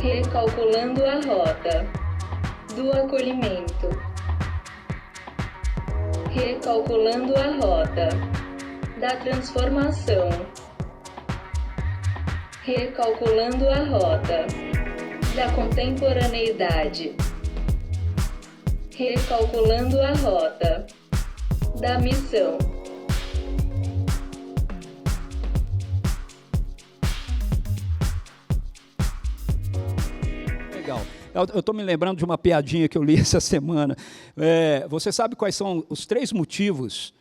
Recalculando a rota do acolhimento. Recalculando a rota da transformação. Recalculando a rota da contemporaneidade. Recalculando a rota da missão. Legal. Eu estou me lembrando de uma piadinha que eu li essa semana. Você sabe quais são os 3 motivos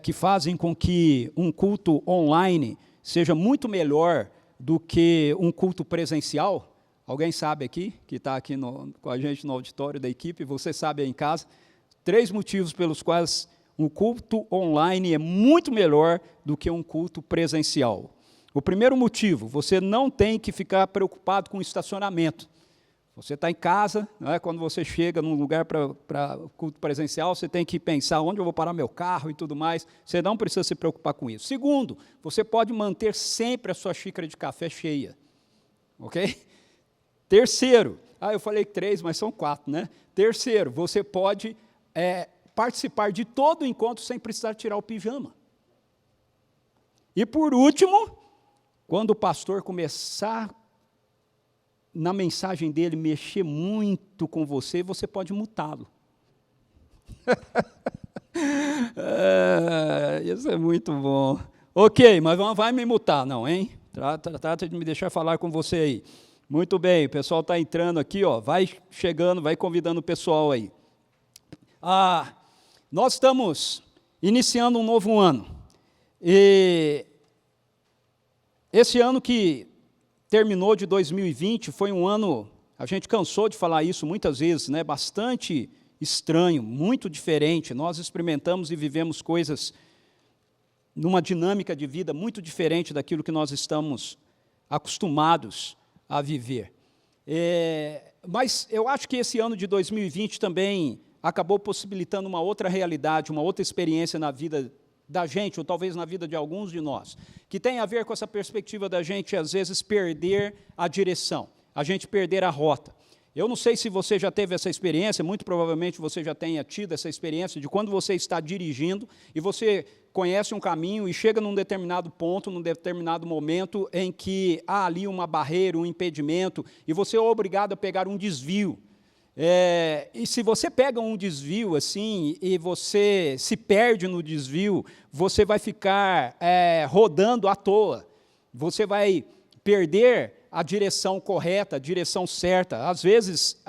que fazem com que um culto online seja muito melhor do que um culto presencial? Alguém sabe aqui, que está aqui com a gente no auditório da equipe, você sabe aí em casa? 3 motivos pelos quais um culto online é muito melhor do que um culto presencial. O primeiro motivo, você não tem que ficar preocupado com o estacionamento. Você está em casa, né, quando você chega num lugar para culto presencial, você tem que pensar onde eu vou parar meu carro e tudo mais. Você não precisa se preocupar com isso. Segundo, você pode manter sempre a sua xícara de café cheia. Ok? Terceiro, eu falei 3, mas são 4, né? Terceiro, você pode participar de todo o encontro sem precisar tirar o pijama. E por último, quando o pastor começar na mensagem dele mexer muito com você, você pode mutá-lo. Isso é muito bom. Ok, mas vai me mutar, não, hein? Trata de me deixar falar com você aí. Muito bem, o pessoal está entrando aqui, ó, vai chegando, vai convidando o pessoal aí. Nós estamos iniciando um novo ano. E esse ano que terminou de 2020, foi um ano, a gente cansou de falar isso muitas vezes, né? Bastante estranho, muito diferente. Nós experimentamos e vivemos coisas numa dinâmica de vida muito diferente daquilo que nós estamos acostumados a viver. Mas eu acho que esse ano de 2020 também acabou possibilitando uma outra realidade, uma outra experiência na vida da gente, ou talvez na vida de alguns de nós, que tem a ver com essa perspectiva da gente, às vezes, perder a direção, a gente perder a rota. Eu não sei se você já teve essa experiência, muito provavelmente você já tenha tido essa experiência de quando você está dirigindo e você conhece um caminho e chega num determinado ponto, num determinado momento em que há ali uma barreira, um impedimento, e você é obrigado a pegar um desvio. E se você pega um desvio assim e você se perde no desvio, você vai ficar rodando à toa. Você vai perder a direção correta, a direção certa. Às vezes,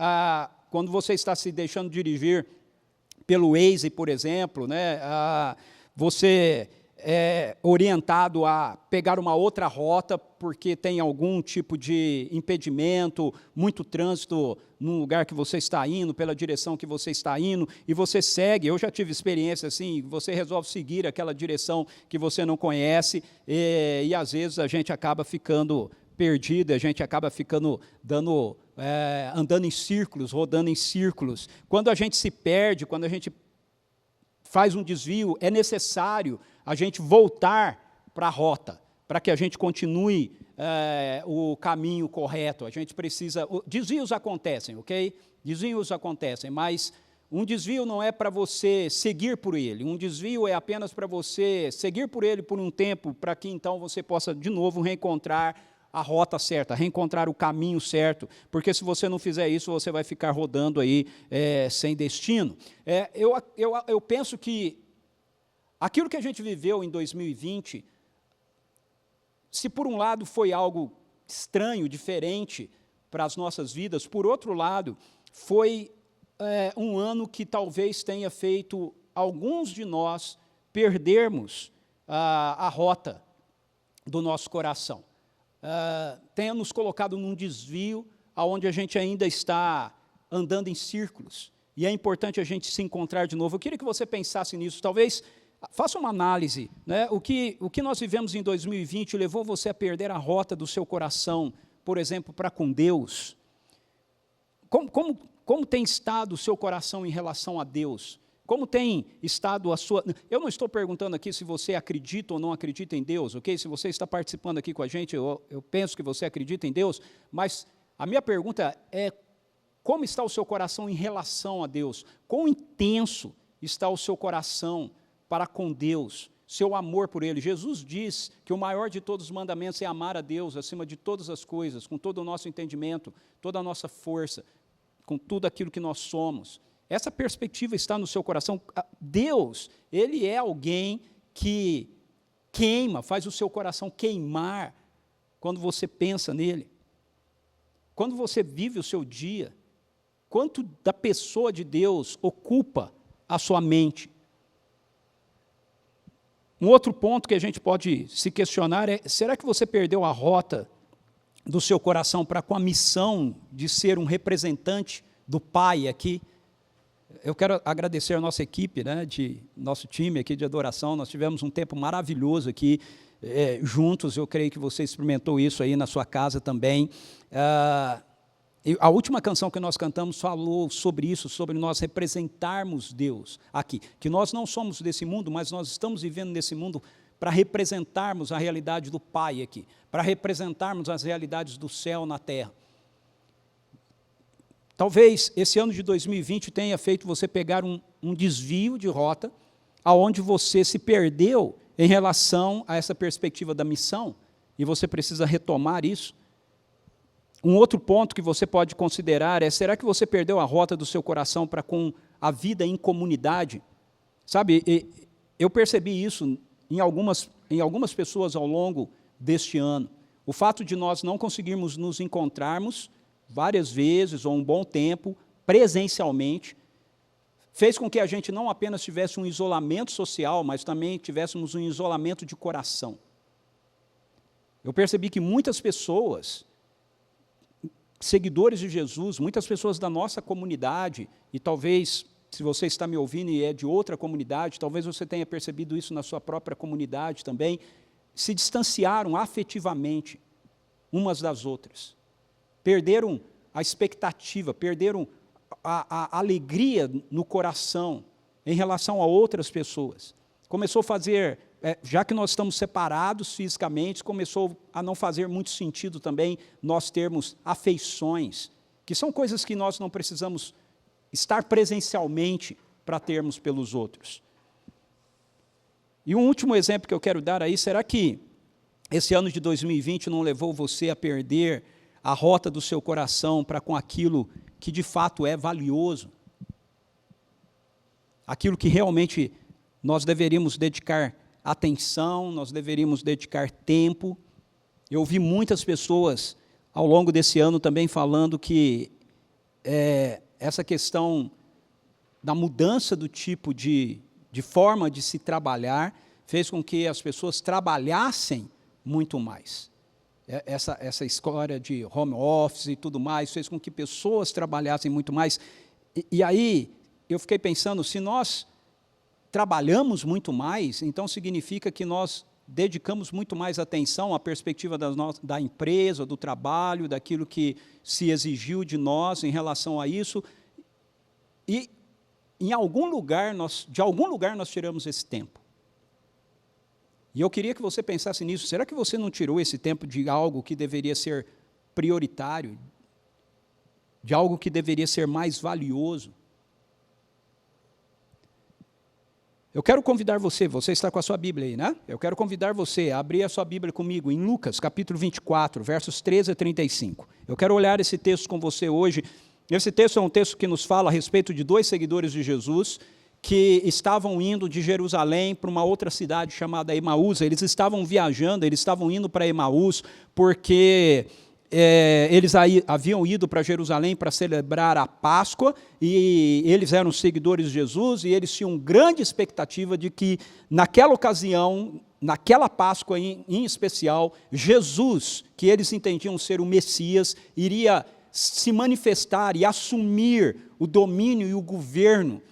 quando você está se deixando dirigir pelo Waze, por exemplo, né, você é orientado a pegar uma outra rota porque tem algum tipo de impedimento, muito trânsito no lugar que você está indo, pela direção que você está indo, e você segue. Eu já tive experiência assim, você resolve seguir aquela direção que você não conhece, e às vezes a gente acaba ficando perdido, a gente acaba ficando andando em círculos, rodando em círculos. Quando a gente se perde, quando a gente faz um desvio, é necessário a gente voltar para a rota, para que a gente continue o caminho correto. A gente precisa... Desvios acontecem, ok? Desvios acontecem, mas um desvio não é para você seguir por ele. Um desvio é apenas para você seguir por ele por um tempo, para que então você possa de novo reencontrar a rota certa, reencontrar o caminho certo, porque se você não fizer isso, você vai ficar rodando aí sem destino. Eu penso que aquilo que a gente viveu em 2020, se por um lado foi algo estranho, diferente para as nossas vidas, por outro lado, foi um ano que talvez tenha feito alguns de nós perdermos a rota do nosso coração. Tenha nos colocado num desvio onde a gente ainda está andando em círculos, e é importante a gente se encontrar de novo. Eu queria que você pensasse nisso, talvez faça uma análise, né? O que nós vivemos em 2020 levou você a perder a rota do seu coração, por exemplo, para com Deus. Como tem estado o seu coração em relação a Deus? Como tem estado a sua... Eu não estou perguntando aqui se você acredita ou não acredita em Deus, ok? Se você está participando aqui com a gente, eu penso que você acredita em Deus, mas A minha pergunta é: como está o seu coração em relação a Deus? Quão intenso está o seu coração para com Deus, seu amor por Ele? Jesus diz que o maior de todos os mandamentos é amar a Deus acima de todas as coisas, com todo o nosso entendimento, toda a nossa força, com tudo aquilo que nós somos. Essa perspectiva está no seu coração. Deus, Ele é alguém que queima, faz o seu coração queimar quando você pensa nele. Quando você vive o seu dia, quanto da pessoa de Deus ocupa a sua mente? Um outro ponto que a gente pode se questionar é: será que você perdeu a rota do seu coração para com a missão de ser um representante do Pai aqui? Eu quero agradecer a nossa equipe, nosso time aqui de adoração. Nós tivemos um tempo maravilhoso aqui juntos. Eu creio que você experimentou isso aí na sua casa também. A última canção que nós cantamos falou sobre isso, sobre nós representarmos Deus aqui, que nós não somos desse mundo, mas nós estamos vivendo nesse mundo para representarmos a realidade do Pai aqui, para representarmos as realidades do céu na terra. Talvez esse ano de 2020 tenha feito você pegar um desvio de rota, aonde você se perdeu em relação a essa perspectiva da missão, e você precisa retomar isso. Um outro ponto que você pode considerar é: será que você perdeu a rota do seu coração para com a vida em comunidade? Sabe, eu percebi isso em algumas pessoas ao longo deste ano. O fato de nós não conseguirmos nos encontrarmos várias vezes, ou um bom tempo, presencialmente, fez com que a gente não apenas tivesse um isolamento social, mas também tivéssemos um isolamento de coração. Eu percebi que muitas pessoas, seguidores de Jesus, muitas pessoas da nossa comunidade, e talvez, se você está me ouvindo e é de outra comunidade, talvez você tenha percebido isso na sua própria comunidade também, se distanciaram afetivamente umas das outras. Perderam a expectativa, perderam a alegria no coração em relação a outras pessoas. Começou a fazer, já que nós estamos separados fisicamente, começou a não fazer muito sentido também nós termos afeições, que são coisas que nós não precisamos estar presencialmente para termos pelos outros. E um último exemplo que eu quero dar aí: será que esse ano de 2020 não levou você a perder a rota do seu coração para com aquilo que de fato é valioso? Aquilo que realmente nós deveríamos dedicar atenção, nós deveríamos dedicar tempo. Eu ouvi muitas pessoas ao longo desse ano também falando que essa questão da mudança do tipo de forma de se trabalhar fez com que as pessoas trabalhassem muito mais. Essa história de home office e tudo mais fez com que pessoas trabalhassem muito mais. E aí eu fiquei pensando: se nós trabalhamos muito mais, então significa que nós dedicamos muito mais atenção à perspectiva da empresa, do trabalho, daquilo que se exigiu de nós em relação a isso. E de algum lugar nós tiramos esse tempo. E eu queria que você pensasse nisso: será que você não tirou esse tempo de algo que deveria ser prioritário, de algo que deveria ser mais valioso? Eu quero convidar você está com a sua Bíblia aí, né? Eu quero convidar você a abrir a sua Bíblia comigo em Lucas, capítulo 24, versos 13 a 35. Eu quero olhar esse texto com você hoje. Esse texto é um texto que nos fala a respeito de dois seguidores de Jesus que estavam indo de Jerusalém para uma outra cidade chamada Emaús. Eles estavam viajando, eles estavam indo para Emaús porque eles haviam ido para Jerusalém para celebrar a Páscoa, e eles eram seguidores de Jesus, e eles tinham grande expectativa de que, naquela ocasião, naquela Páscoa em especial, Jesus, que eles entendiam ser o Messias, iria se manifestar e assumir o domínio e o governo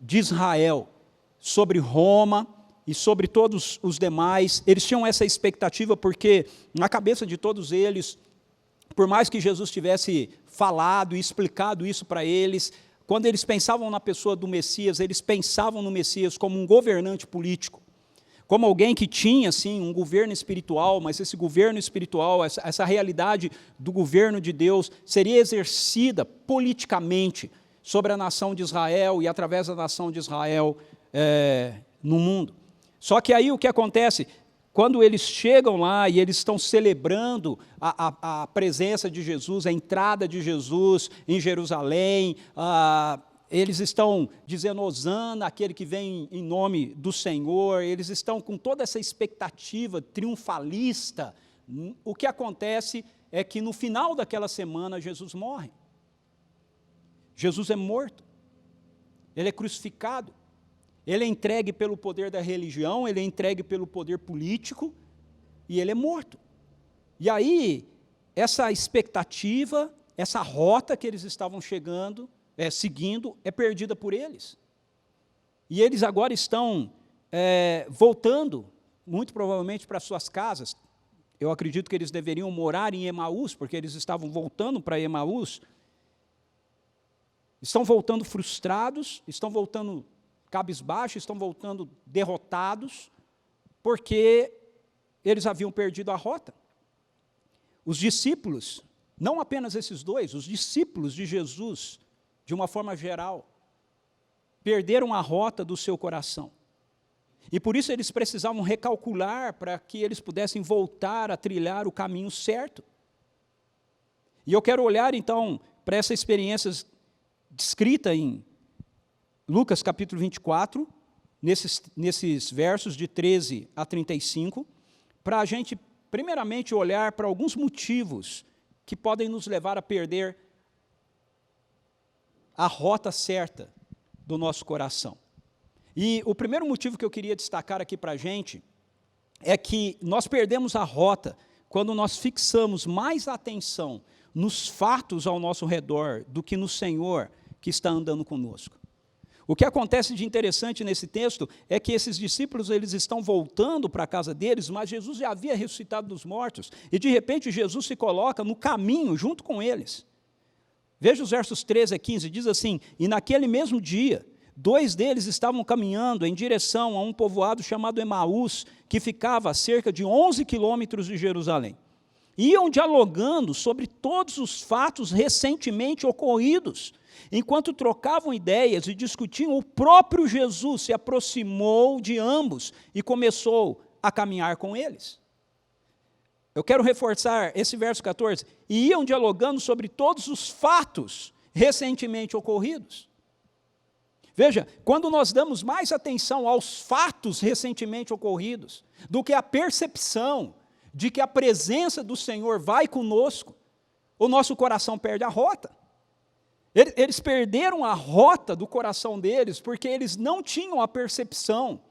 de Israel sobre Roma e sobre todos os demais. Eles tinham essa expectativa porque, na cabeça de todos eles, por mais que Jesus tivesse falado e explicado isso para eles, quando eles pensavam na pessoa do Messias, eles pensavam no Messias como um governante político, como alguém que tinha, sim, um governo espiritual, mas esse governo espiritual, essa realidade do governo de Deus, seria exercida politicamente sobre a nação de Israel e através da nação de Israel no mundo. Só que aí o que acontece? Quando eles chegam lá e eles estão celebrando a presença de Jesus, a entrada de Jesus em Jerusalém, eles estão dizendo hosana, aquele que vem em nome do Senhor, eles estão com toda essa expectativa triunfalista. O que acontece é que no final daquela semana Jesus morre. Jesus é morto, ele é crucificado, ele é entregue pelo poder da religião, ele é entregue pelo poder político e ele é morto. E aí, essa expectativa, essa rota que eles estavam seguindo, é perdida por eles. E eles agora estão voltando, muito provavelmente, para suas casas. Eu acredito que eles deveriam morar em Emaús, porque eles estavam voltando para Emaús. Estão voltando frustrados, estão voltando cabisbaixos, estão voltando derrotados, porque eles haviam perdido a rota. Os discípulos, não apenas esses dois, os discípulos de Jesus, de uma forma geral, perderam a rota do seu coração. E por isso eles precisavam recalcular para que eles pudessem voltar a trilhar o caminho certo. E eu quero olhar então para essa experiência descrita em Lucas capítulo 24, nesses versos de 13 a 35, para a gente primeiramente olhar para alguns motivos que podem nos levar a perder a rota certa do nosso coração. E o primeiro motivo que eu queria destacar aqui para a gente é que nós perdemos a rota quando nós fixamos mais atenção nos fatos ao nosso redor do que no Senhor que está andando conosco. O que acontece de interessante nesse texto é que esses discípulos eles estão voltando para a casa deles, mas Jesus já havia ressuscitado dos mortos, e de repente Jesus se coloca no caminho junto com eles. Veja os versos 13 a 15, diz assim: e naquele mesmo dia, 2 deles estavam caminhando em direção a um povoado chamado Emaús, que ficava a cerca de 11 quilômetros de Jerusalém. Iam dialogando sobre todos os fatos recentemente ocorridos. Enquanto trocavam ideias e discutiam, o próprio Jesus se aproximou de ambos e começou a caminhar com eles. Eu quero reforçar esse verso 14. E iam dialogando sobre todos os fatos recentemente ocorridos. Veja, quando nós damos mais atenção aos fatos recentemente ocorridos do que a percepção de que a presença do Senhor vai conosco, o nosso coração perde a rota. Eles perderam a rota do coração deles porque eles não tinham a percepção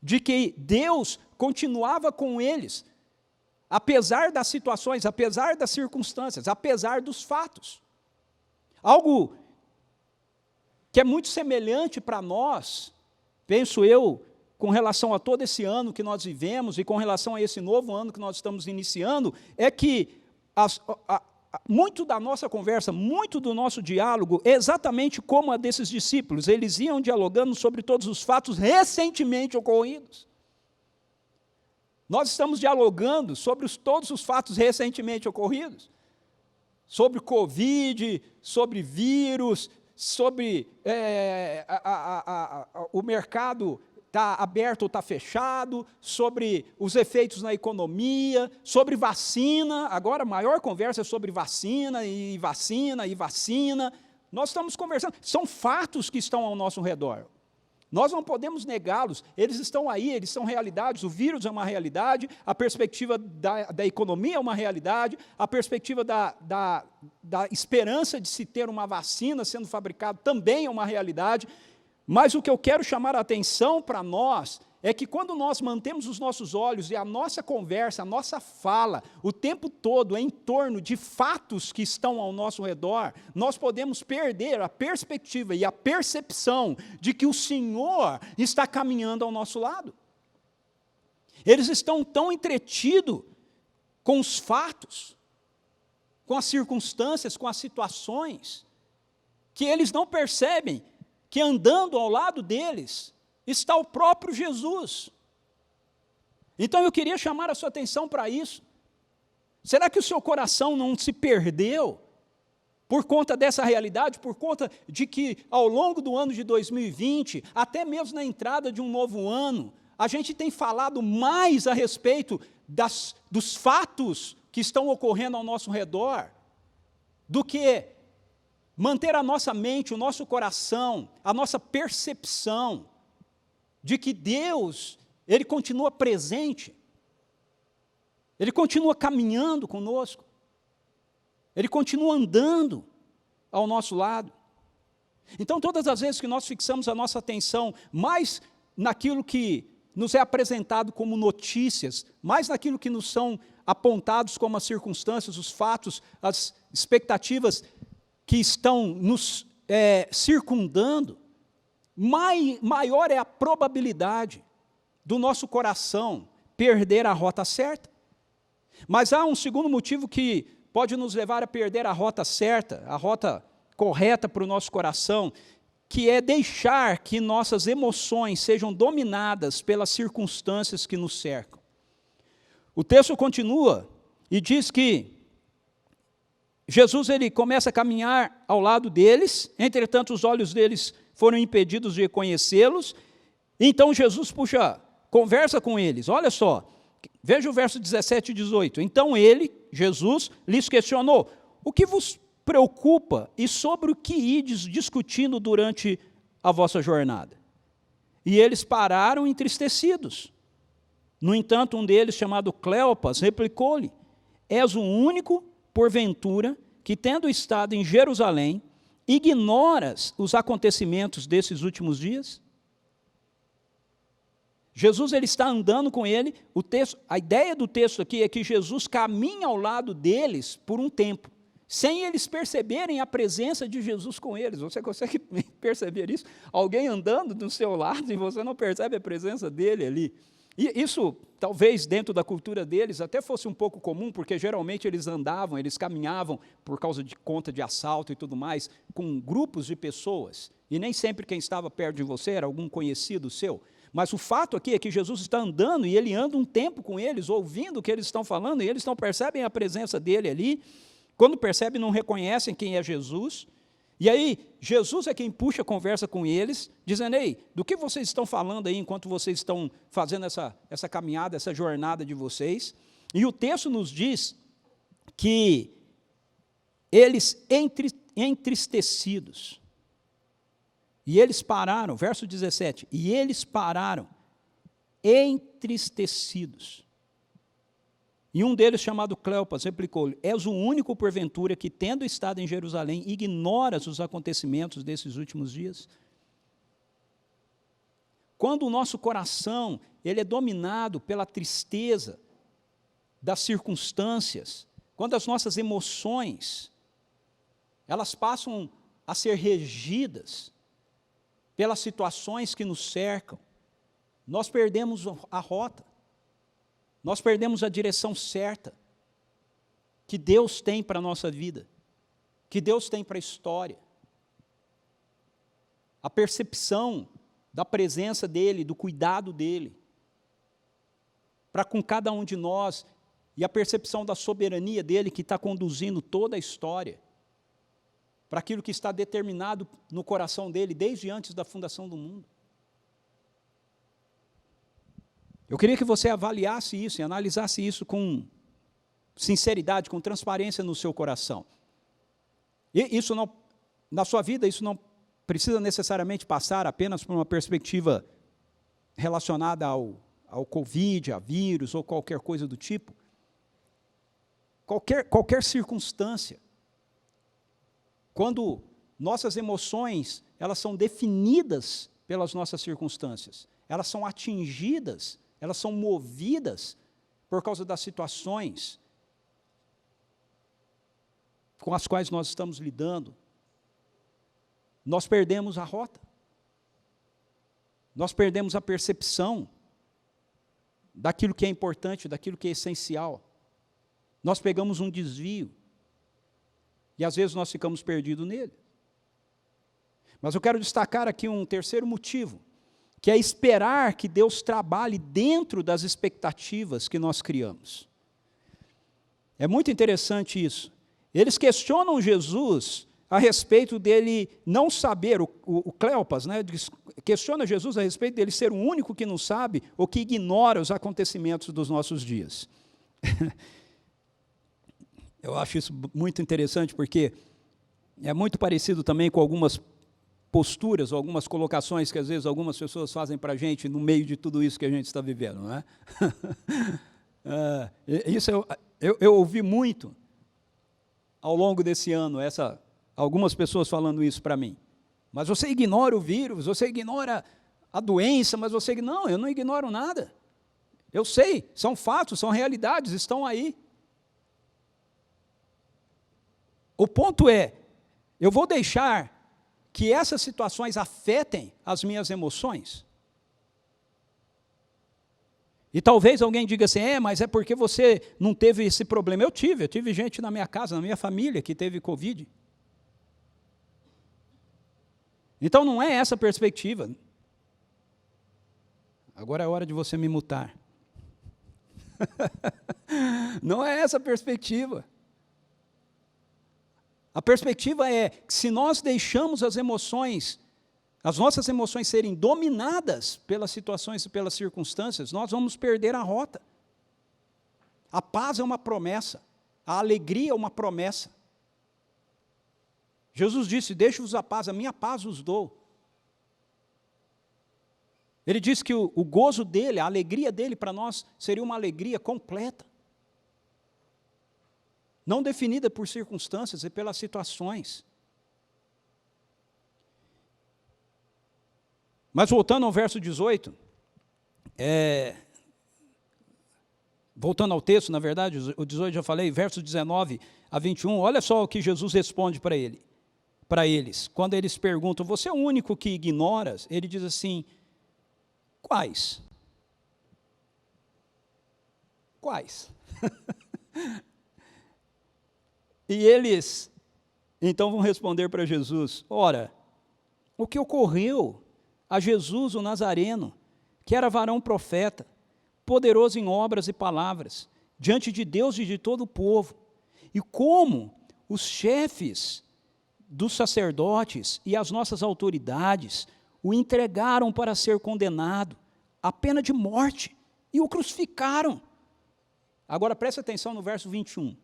de que Deus continuava com eles, apesar das situações, apesar das circunstâncias, apesar dos fatos. Algo que é muito semelhante para nós, penso eu, com relação a todo esse ano que nós vivemos e com relação a esse novo ano que nós estamos iniciando, é que muito da nossa conversa, muito do nosso diálogo é exatamente como a desses discípulos. Eles iam dialogando sobre todos os fatos recentemente ocorridos. Nós estamos dialogando sobre todos os fatos recentemente ocorridos. Sobre Covid, sobre vírus, sobre o mercado está aberto ou está fechado, sobre os efeitos na economia, sobre vacina. Agora a maior conversa é sobre vacina e vacina e vacina. Nós estamos conversando, são fatos que estão ao nosso redor. Nós não podemos negá-los, eles estão aí, eles são realidades, o vírus é uma realidade, a perspectiva da economia é uma realidade, a perspectiva da esperança de se ter uma vacina sendo fabricada também é uma realidade, mas o que eu quero chamar a atenção para nós é que quando nós mantemos os nossos olhos e a nossa conversa, a nossa fala, o tempo todo em torno de fatos que estão ao nosso redor, nós podemos perder a perspectiva e a percepção de que o Senhor está caminhando ao nosso lado. Eles estão tão entretidos com os fatos, com as circunstâncias, com as situações, que eles não percebem que andando ao lado deles está o próprio Jesus. Então eu queria chamar a sua atenção para isso. Será que o seu coração não se perdeu por conta dessa realidade, por conta de que ao longo do ano de 2020, até mesmo na entrada de um novo ano, a gente tem falado mais a respeito dos fatos que estão ocorrendo ao nosso redor, do que manter a nossa mente, o nosso coração, a nossa percepção de que Deus, Ele continua presente, Ele continua caminhando conosco, Ele continua andando ao nosso lado. Então, todas as vezes que nós fixamos a nossa atenção mais naquilo que nos é apresentado como notícias, mais naquilo que nos são apontados como as circunstâncias, os fatos, as expectativas que estão nos circundando, maior é a probabilidade do nosso coração perder a rota certa. Mas há um segundo motivo que pode nos levar a perder a rota certa, a rota correta para o nosso coração, que é deixar que nossas emoções sejam dominadas pelas circunstâncias que nos cercam. O texto continua e diz que Jesus ele começa a caminhar ao lado deles, entretanto os olhos deles foram impedidos de conhecê-los, então Jesus conversa com eles, olha só, veja o verso 17 e 18, então ele, Jesus, lhes questionou, o que vos preocupa e sobre o que ides discutindo durante a vossa jornada? E eles pararam entristecidos. No entanto, um deles, chamado Cleopas, replicou-lhe, és o único, porventura, que tendo estado em Jerusalém, ignoras os acontecimentos desses últimos dias? Jesus ele está andando com ele, a ideia do texto aqui é que Jesus caminha ao lado deles por um tempo, sem eles perceberem a presença de Jesus com eles. Você consegue perceber isso? Alguém andando do seu lado e você não percebe a presença dele ali. E isso, talvez, dentro da cultura deles, até fosse um pouco comum, porque geralmente eles andavam, eles caminhavam por causa de conta de assalto e tudo mais, com grupos de pessoas. E nem sempre quem estava perto de você era algum conhecido seu. Mas o fato aqui é que Jesus está andando e ele anda um tempo com eles, ouvindo o que eles estão falando, e eles não percebem a presença dele ali. Quando percebem, não reconhecem quem é Jesus. E aí, Jesus é quem puxa a conversa com eles, dizendo, ei, do que vocês estão falando aí enquanto vocês estão fazendo essa caminhada, essa jornada de vocês? E o texto nos diz que eles entristecidos, e eles pararam, verso 17, e eles pararam entristecidos. E um deles, chamado Cleopas, replicou-lhe, és o único, porventura, que, tendo estado em Jerusalém, ignoras os acontecimentos desses últimos dias? Quando o nosso coração ele é dominado pela tristeza das circunstâncias, quando as nossas emoções, elas passam a ser regidas pelas situações que nos cercam, nós perdemos a rota. Nós perdemos a direção certa que Deus tem para a nossa vida, que Deus tem para a história. A percepção da presença dEle, do cuidado dEle, para com cada um de nós, e a percepção da soberania dEle que está conduzindo toda a história, para aquilo que está determinado no coração dEle desde antes da fundação do mundo. Eu queria que você avaliasse isso e analisasse isso com sinceridade, com transparência no seu coração. E isso não, na sua vida, isso não precisa necessariamente passar apenas por uma perspectiva relacionada ao Covid, a vírus ou qualquer coisa do tipo. Qualquer circunstância. Quando nossas emoções, elas são definidas pelas nossas circunstâncias, elas são atingidas, elas são movidas por causa das situações com as quais nós estamos lidando, nós perdemos a rota, nós perdemos a percepção daquilo que é importante, daquilo que é essencial, nós pegamos um desvio, e às vezes nós ficamos perdidos nele. Mas eu quero destacar aqui um terceiro motivo, que é esperar que Deus trabalhe dentro das expectativas que nós criamos. É muito interessante isso. Eles questionam Jesus a respeito dele não saber, o Cleopas, né, questiona Jesus a respeito dele ser o único que não sabe ou que ignora os acontecimentos dos nossos dias. Eu acho isso muito interessante, porque é muito parecido também com algumas posturas, algumas colocações que às vezes algumas pessoas fazem para a gente no meio de tudo isso que a gente está vivendo, não é? Isso eu ouvi muito ao longo desse ano, algumas pessoas falando isso para mim. Mas você ignora o vírus, você ignora a doença, mas você... Não, eu não ignoro nada. Eu sei, são fatos, são realidades, estão aí. O ponto é, eu vou deixar que essas situações afetem as minhas emoções? E talvez alguém diga assim, mas é porque você não teve esse problema. Eu tive gente na minha casa, na minha família, que teve Covid. Então não é essa a perspectiva. Agora é hora de você me mutar. Não é essa a perspectiva. A perspectiva é que se nós deixamos as nossas emoções serem dominadas pelas situações e pelas circunstâncias, nós vamos perder a rota. A paz é uma promessa, a alegria é uma promessa. Jesus disse, deixo-vos a paz, a minha paz vos dou. Ele disse que o gozo dele, a alegria dele para nós seria uma alegria completa. Não definida por circunstâncias e pelas situações. Mas voltando ao verso 18, voltando ao texto, na verdade, o 18 já falei, verso 19 a 21, olha só o que Jesus responde para eles. Quando eles perguntam, você é o único que ignoras? Ele diz assim, quais? Quais? E eles, então, vão responder para Jesus, ora, o que ocorreu a Jesus o Nazareno, que era varão profeta, poderoso em obras e palavras, diante de Deus e de todo o povo, e como os chefes dos sacerdotes e as nossas autoridades o entregaram para ser condenado à pena de morte e o crucificaram. Agora preste atenção no verso 21.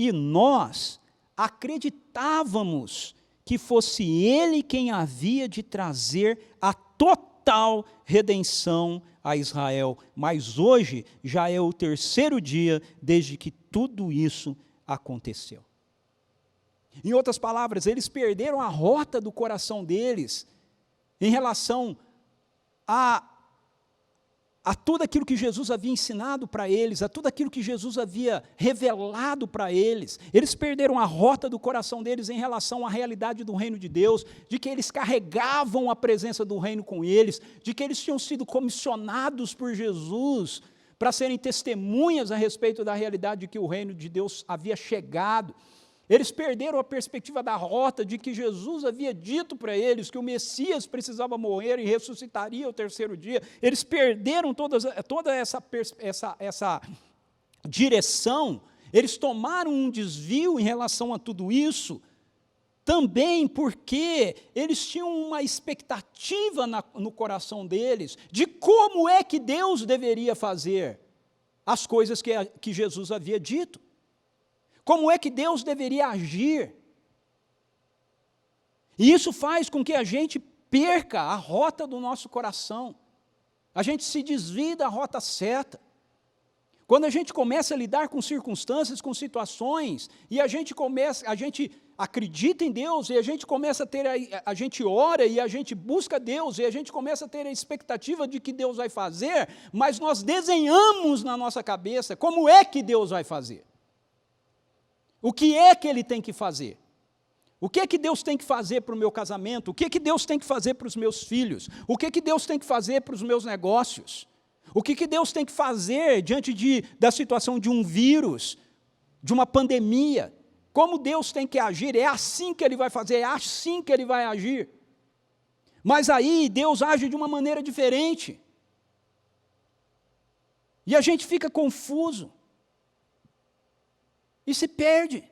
E nós acreditávamos que fosse ele quem havia de trazer a total redenção a Israel. Mas hoje já é o terceiro dia desde que tudo isso aconteceu. Em outras palavras, eles perderam a rota do coração deles em relação a tudo aquilo que Jesus havia ensinado para eles, a tudo aquilo que Jesus havia revelado para eles. Eles perderam a rota do coração deles em relação à realidade do reino de Deus, de que eles carregavam a presença do reino com eles, de que eles tinham sido comissionados por Jesus para serem testemunhas a respeito da realidade de que o reino de Deus havia chegado. Eles perderam a perspectiva da rota de que Jesus havia dito para eles que o Messias precisava morrer e ressuscitaria ao terceiro dia. Eles perderam toda essa direção. Eles tomaram um desvio em relação a tudo isso, também porque eles tinham uma expectativa no coração deles de como é que Deus deveria fazer as coisas que Jesus havia dito. Como é que Deus deveria agir? E isso faz com que a gente perca a rota do nosso coração. A gente se desvia da rota certa. Quando a gente começa a lidar com circunstâncias, com situações, e a gente acredita em Deus, e a gente ora, e a gente busca Deus, e a gente começa a ter a expectativa de que Deus vai fazer, mas nós desenhamos na nossa cabeça como é que Deus vai fazer. O que é que Ele tem que fazer? O que é que Deus tem que fazer para o meu casamento? O que é que Deus tem que fazer para os meus filhos? O que é que Deus tem que fazer para os meus negócios? O que é que Deus tem que fazer diante da situação de um vírus, de uma pandemia? Como Deus tem que agir? É assim que Ele vai fazer, é assim que Ele vai agir. Mas aí Deus age de uma maneira diferente. E a gente fica confuso. E se perde.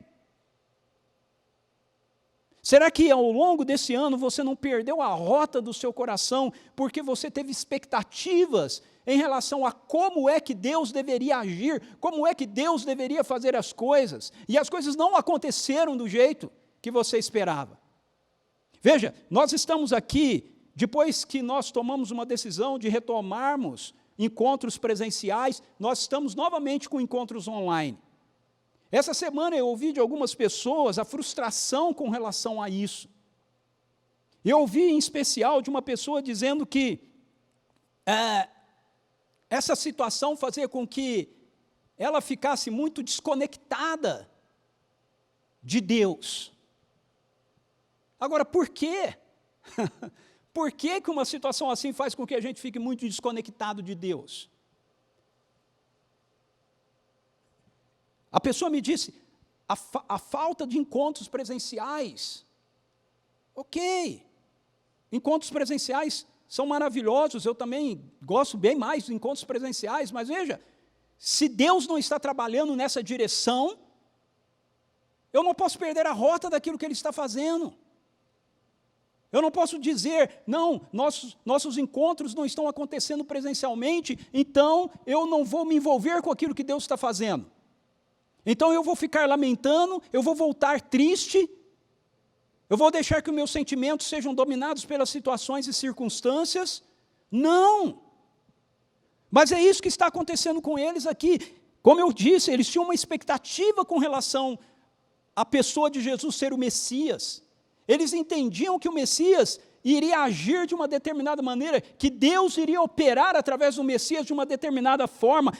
Será que ao longo desse ano você não perdeu a rota do seu coração porque você teve expectativas em relação a como é que Deus deveria agir, como é que Deus deveria fazer as coisas, e as coisas não aconteceram do jeito que você esperava? Veja, nós estamos aqui, depois que nós tomamos uma decisão de retomarmos encontros presenciais, nós estamos novamente com encontros online. Essa semana eu ouvi de algumas pessoas a frustração com relação a isso. Eu ouvi em especial de uma pessoa dizendo que essa situação fazia com que ela ficasse muito desconectada de Deus. Agora, por quê? Por que uma situação assim faz com que a gente fique muito desconectado de Deus? A pessoa me disse, a falta de encontros presenciais. Ok, encontros presenciais são maravilhosos, eu também gosto bem mais de encontros presenciais, mas veja, se Deus não está trabalhando nessa direção, eu não posso perder a rota daquilo que Ele está fazendo. Eu não posso dizer, não, nossos encontros não estão acontecendo presencialmente, então eu não vou me envolver com aquilo que Deus está fazendo. Então eu vou ficar lamentando, eu vou voltar triste, eu vou deixar que os meus sentimentos sejam dominados pelas situações e circunstâncias. Não! Mas é isso que está acontecendo com eles aqui. Como eu disse, eles tinham uma expectativa com relação à pessoa de Jesus ser o Messias. Eles entendiam que o Messias iria agir de uma determinada maneira, que Deus iria operar através do Messias de uma determinada forma.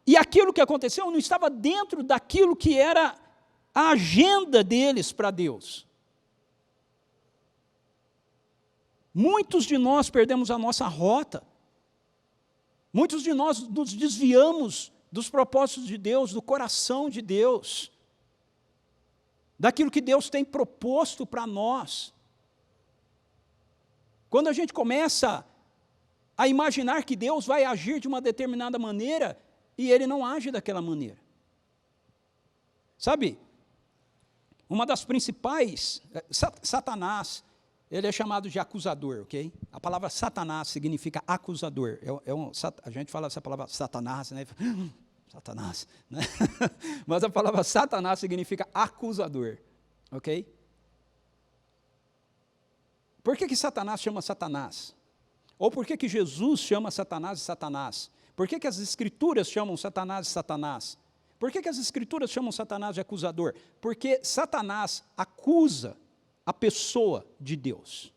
E aquilo que aconteceu não estava dentro daquilo que era a agenda deles para Deus. Muitos de nós perdemos a nossa rota. Muitos de nós nos desviamos dos propósitos de Deus, do coração de Deus, daquilo que Deus tem proposto para nós. Quando a gente começa a imaginar que Deus vai agir de uma determinada maneira, e Ele não age daquela maneira. Sabe, uma das principais, Satanás, ele é chamado de acusador, ok? A palavra Satanás significa acusador. A gente fala essa palavra Satanás, né? Satanás, né? Mas a palavra Satanás significa acusador, ok? Por que Satanás chama Satanás? Ou por que Jesus chama Satanás de Satanás? Por que as Escrituras chamam Satanás de Satanás? Por que as Escrituras chamam Satanás de acusador? Porque Satanás acusa a pessoa de Deus.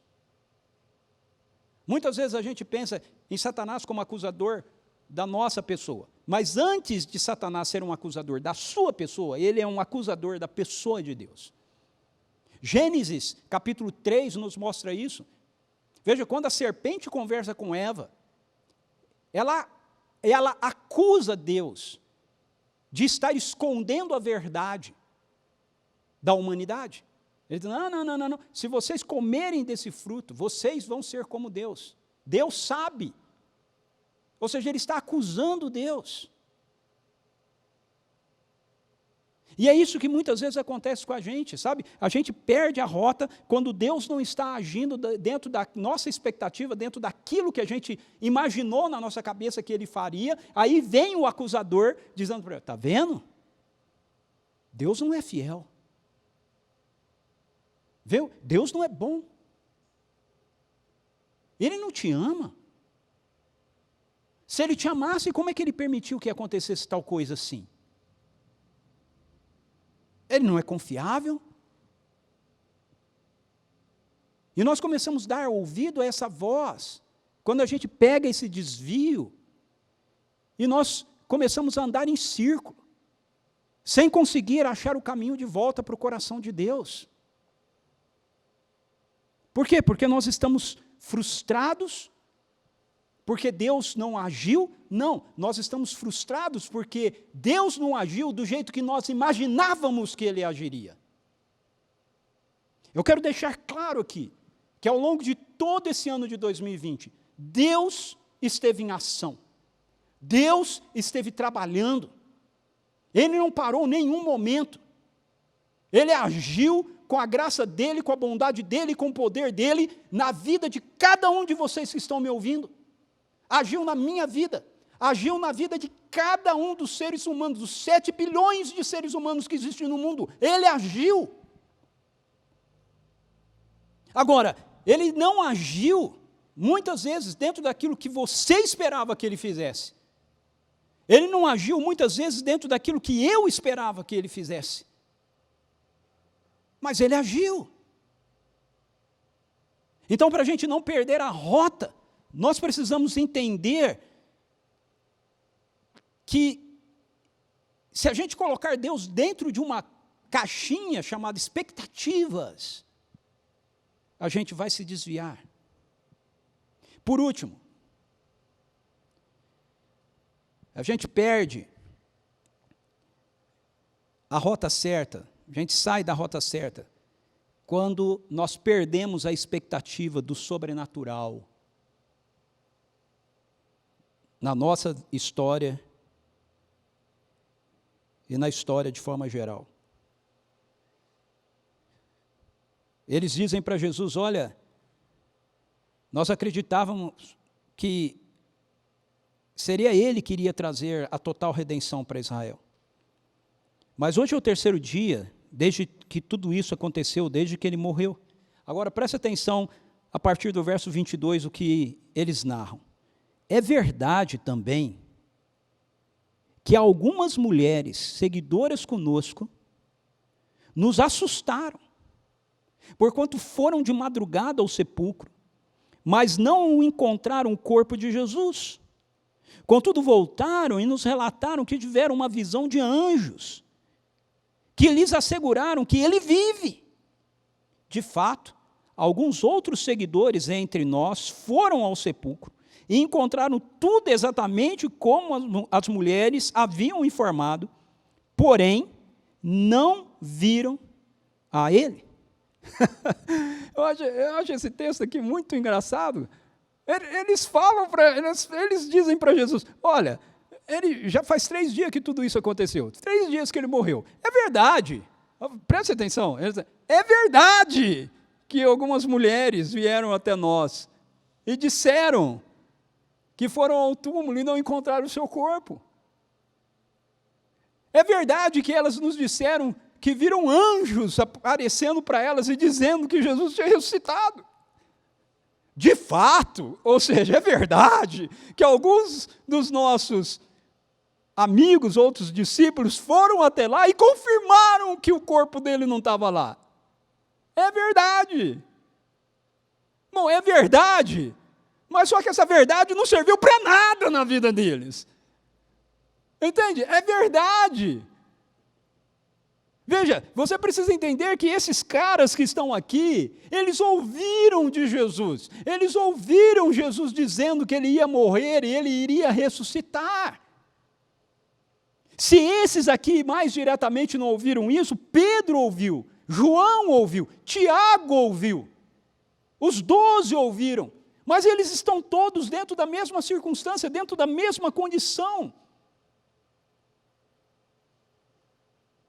Muitas vezes a gente pensa em Satanás como acusador da nossa pessoa, mas antes de Satanás ser um acusador da sua pessoa, ele é um acusador da pessoa de Deus. Gênesis capítulo 3 nos mostra isso. Veja, quando a serpente conversa com Eva, ela acusa Deus de estar escondendo a verdade da humanidade. Ele diz, não, se vocês comerem desse fruto, vocês vão ser como Deus. Deus sabe. Ou seja, ele está acusando Deus. E é isso que muitas vezes acontece com a gente, sabe? A gente perde a rota quando Deus não está agindo dentro da nossa expectativa, dentro daquilo que a gente imaginou na nossa cabeça que Ele faria. Aí vem o acusador dizendo para ele, está vendo? Deus não é fiel. Viu? Deus não é bom. Ele não te ama. Se Ele te amasse, como é que Ele permitiu que acontecesse tal coisa assim? Ele não é confiável. E nós começamos a dar ouvido a essa voz, quando a gente pega esse desvio, e nós começamos a andar em círculo, sem conseguir achar o caminho de volta para o coração de Deus. Por quê? Porque nós estamos frustrados, porque Deus não agiu? Não, nós estamos frustrados porque Deus não agiu do jeito que nós imaginávamos que Ele agiria. Eu quero deixar claro aqui, que que ao longo de todo esse ano de 2020, Deus esteve em ação. Deus esteve trabalhando. Ele não parou em nenhum momento. Ele agiu com a graça dele, com a bondade dele, com o poder dele, na vida de cada um de vocês que estão me ouvindo. Agiu na minha vida, agiu na vida de cada um dos seres humanos, dos 7 bilhões de seres humanos que existem no mundo. Ele agiu. Agora, ele não agiu, muitas vezes, dentro daquilo que você esperava que ele fizesse. Ele não agiu, muitas vezes, dentro daquilo que eu esperava que ele fizesse. Mas ele agiu. Então, para a gente não perder a rota, nós precisamos entender que, se a gente colocar Deus dentro de uma caixinha chamada expectativas, a gente vai se desviar. Por último, a gente perde a rota certa, a gente sai da rota certa, quando nós perdemos a expectativa do sobrenatural na nossa história e na história de forma geral. Eles dizem para Jesus, olha, nós acreditávamos que seria Ele que iria trazer a total redenção para Israel. Mas hoje é o 3º dia, desde que tudo isso aconteceu, desde que Ele morreu. Agora, preste atenção, a partir do verso 22, o que eles narram. É verdade também que algumas mulheres seguidoras conosco nos assustaram, porquanto foram de madrugada ao sepulcro, mas não encontraram o corpo de Jesus. Contudo, voltaram e nos relataram que tiveram uma visão de anjos, que lhes asseguraram que ele vive. De fato, alguns outros seguidores entre nós foram ao sepulcro e encontraram tudo exatamente como as mulheres haviam informado, porém, não viram a ele. Eu acho esse texto aqui muito engraçado. Eles dizem para Jesus, olha, ele já faz 3 dias que tudo isso aconteceu, 3 dias que ele morreu. É verdade, preste atenção, é verdade que algumas mulheres vieram até nós e disseram que foram ao túmulo e não encontraram o seu corpo. É verdade que elas nos disseram que viram anjos aparecendo para elas e dizendo que Jesus tinha ressuscitado. De fato, ou seja, é verdade que alguns dos nossos amigos, outros discípulos, foram até lá e confirmaram que o corpo dele não estava lá. É verdade. Bom, é verdade, mas só que essa verdade não serviu para nada na vida deles. Entende? É verdade. Veja, você precisa entender que esses caras que estão aqui, eles ouviram de Jesus, eles ouviram Jesus dizendo que ele ia morrer e ele iria ressuscitar. Se esses aqui mais diretamente não ouviram isso, Pedro ouviu, João ouviu, Tiago ouviu, os 12 ouviram, mas eles estão todos dentro da mesma circunstância, dentro da mesma condição.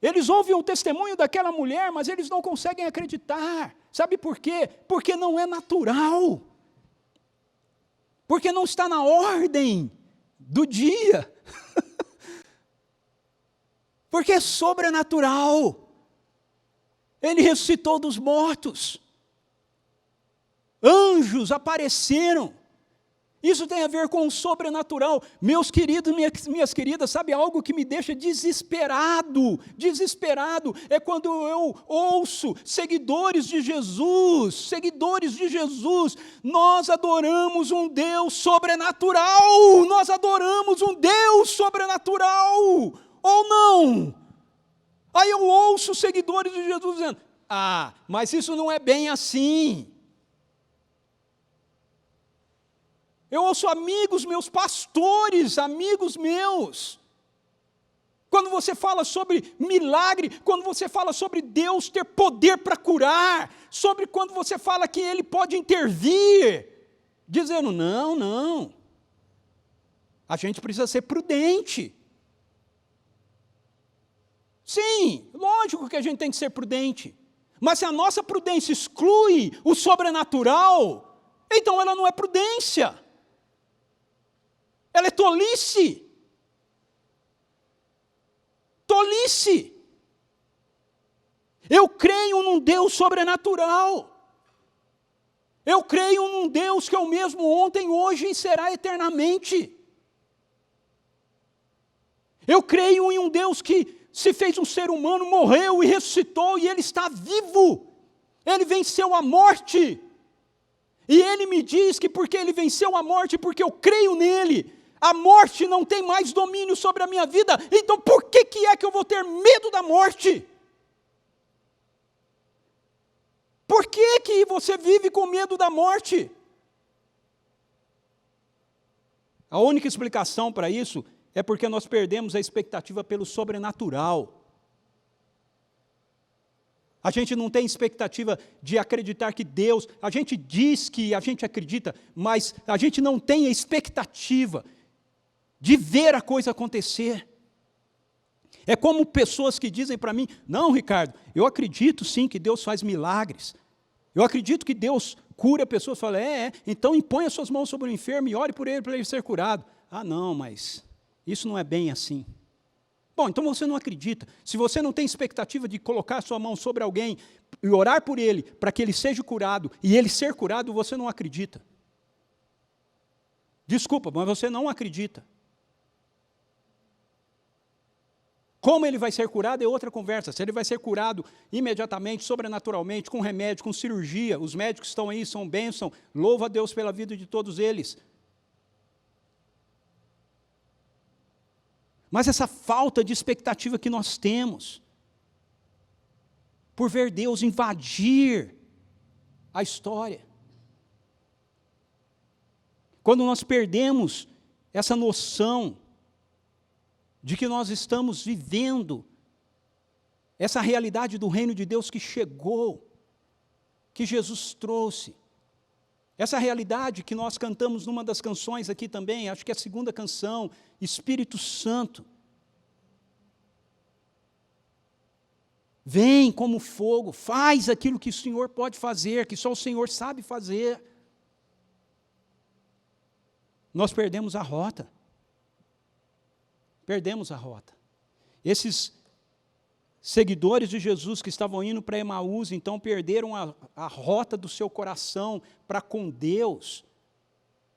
Eles ouvem o testemunho daquela mulher, mas eles não conseguem acreditar. Sabe por quê? Porque não é natural. Porque não está na ordem do dia. Porque é sobrenatural. Ele ressuscitou dos mortos. Anjos apareceram. Isso tem a ver com o sobrenatural. Meus queridos, minhas queridas, sabe algo que me deixa desesperado? Desesperado é quando eu ouço seguidores de Jesus, nós adoramos um Deus sobrenatural, nós adoramos um Deus sobrenatural, ou não? Aí eu ouço seguidores de Jesus dizendo, mas isso não é bem assim. Eu ouço amigos meus, pastores, amigos meus, Quando você fala sobre milagre, quando você fala sobre Deus ter poder para curar, sobre quando você fala que Ele pode intervir, dizendo, não, a gente precisa ser prudente. Sim, lógico que a gente tem que ser prudente, mas se a nossa prudência exclui o sobrenatural, então ela não é prudência, ela é tolice. Tolice. Eu creio num Deus sobrenatural. Eu creio num Deus que é o mesmo ontem, hoje e será eternamente. Eu creio em um Deus que se fez um ser humano, morreu e ressuscitou, e Ele está vivo. Ele venceu a morte. E Ele me diz que porque Ele venceu a morte, porque eu creio nele, a morte não tem mais domínio sobre a minha vida. Então por que é que eu vou ter medo da morte? Por que você vive com medo da morte? A única explicação para isso é porque nós perdemos a expectativa pelo sobrenatural. A gente não tem expectativa de acreditar que Deus, a gente diz que a gente acredita, mas a gente não tem a expectativa de ver a coisa acontecer. É como pessoas que dizem para mim, não, Ricardo, eu acredito sim que Deus faz milagres, eu acredito que Deus cura pessoas. Fala, então impõe as suas mãos sobre o enfermo e ore por ele para ele ser curado. Ah, não, mas isso não é bem assim. Bom, então você não acredita. Se você não tem expectativa de colocar a sua mão sobre alguém e orar por ele para que ele seja curado e ele ser curado, você não acredita. Desculpa, mas você não acredita. Como ele vai ser curado é outra conversa. Se ele vai ser curado imediatamente, sobrenaturalmente, com remédio, com cirurgia, os médicos que estão aí são bênção, louva a Deus pela vida de todos eles. Mas essa falta de expectativa que nós temos, por ver Deus invadir a história, quando nós perdemos essa noção de que nós estamos vivendo essa realidade do reino de Deus que chegou, que Jesus trouxe, essa realidade que nós cantamos numa das canções aqui também, acho que é a segunda canção, Espírito Santo, vem como fogo, faz aquilo que o Senhor pode fazer, que só o Senhor sabe fazer. Nós perdemos a rota. Perdemos a rota. Esses seguidores de Jesus que estavam indo para Emaús, então perderam a rota do seu coração para com Deus,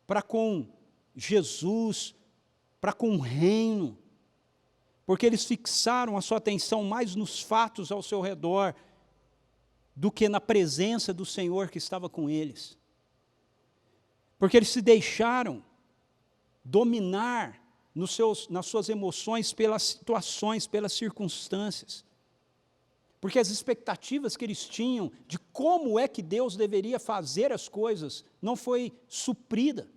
para com Jesus, para com o reino, porque eles fixaram a sua atenção mais nos fatos ao seu redor do que na presença do Senhor que estava com eles. Porque eles se deixaram dominar nas suas emoções, pelas situações, pelas circunstâncias. Porque as expectativas que eles tinham de como é que Deus deveria fazer as coisas não foi suprida.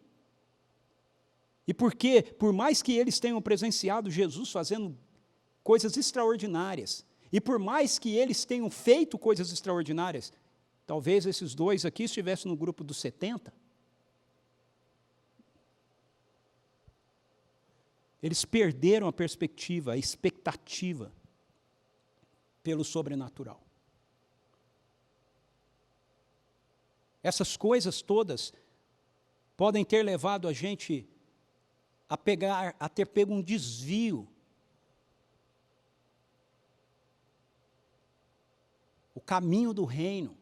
E porque, por mais que eles tenham presenciado Jesus fazendo coisas extraordinárias, e por mais que eles tenham feito coisas extraordinárias, talvez esses dois aqui estivessem no grupo dos 70, eles perderam a perspectiva, a expectativa pelo sobrenatural. Essas coisas todas podem ter levado a gente a ter pego um desvio. O caminho do reino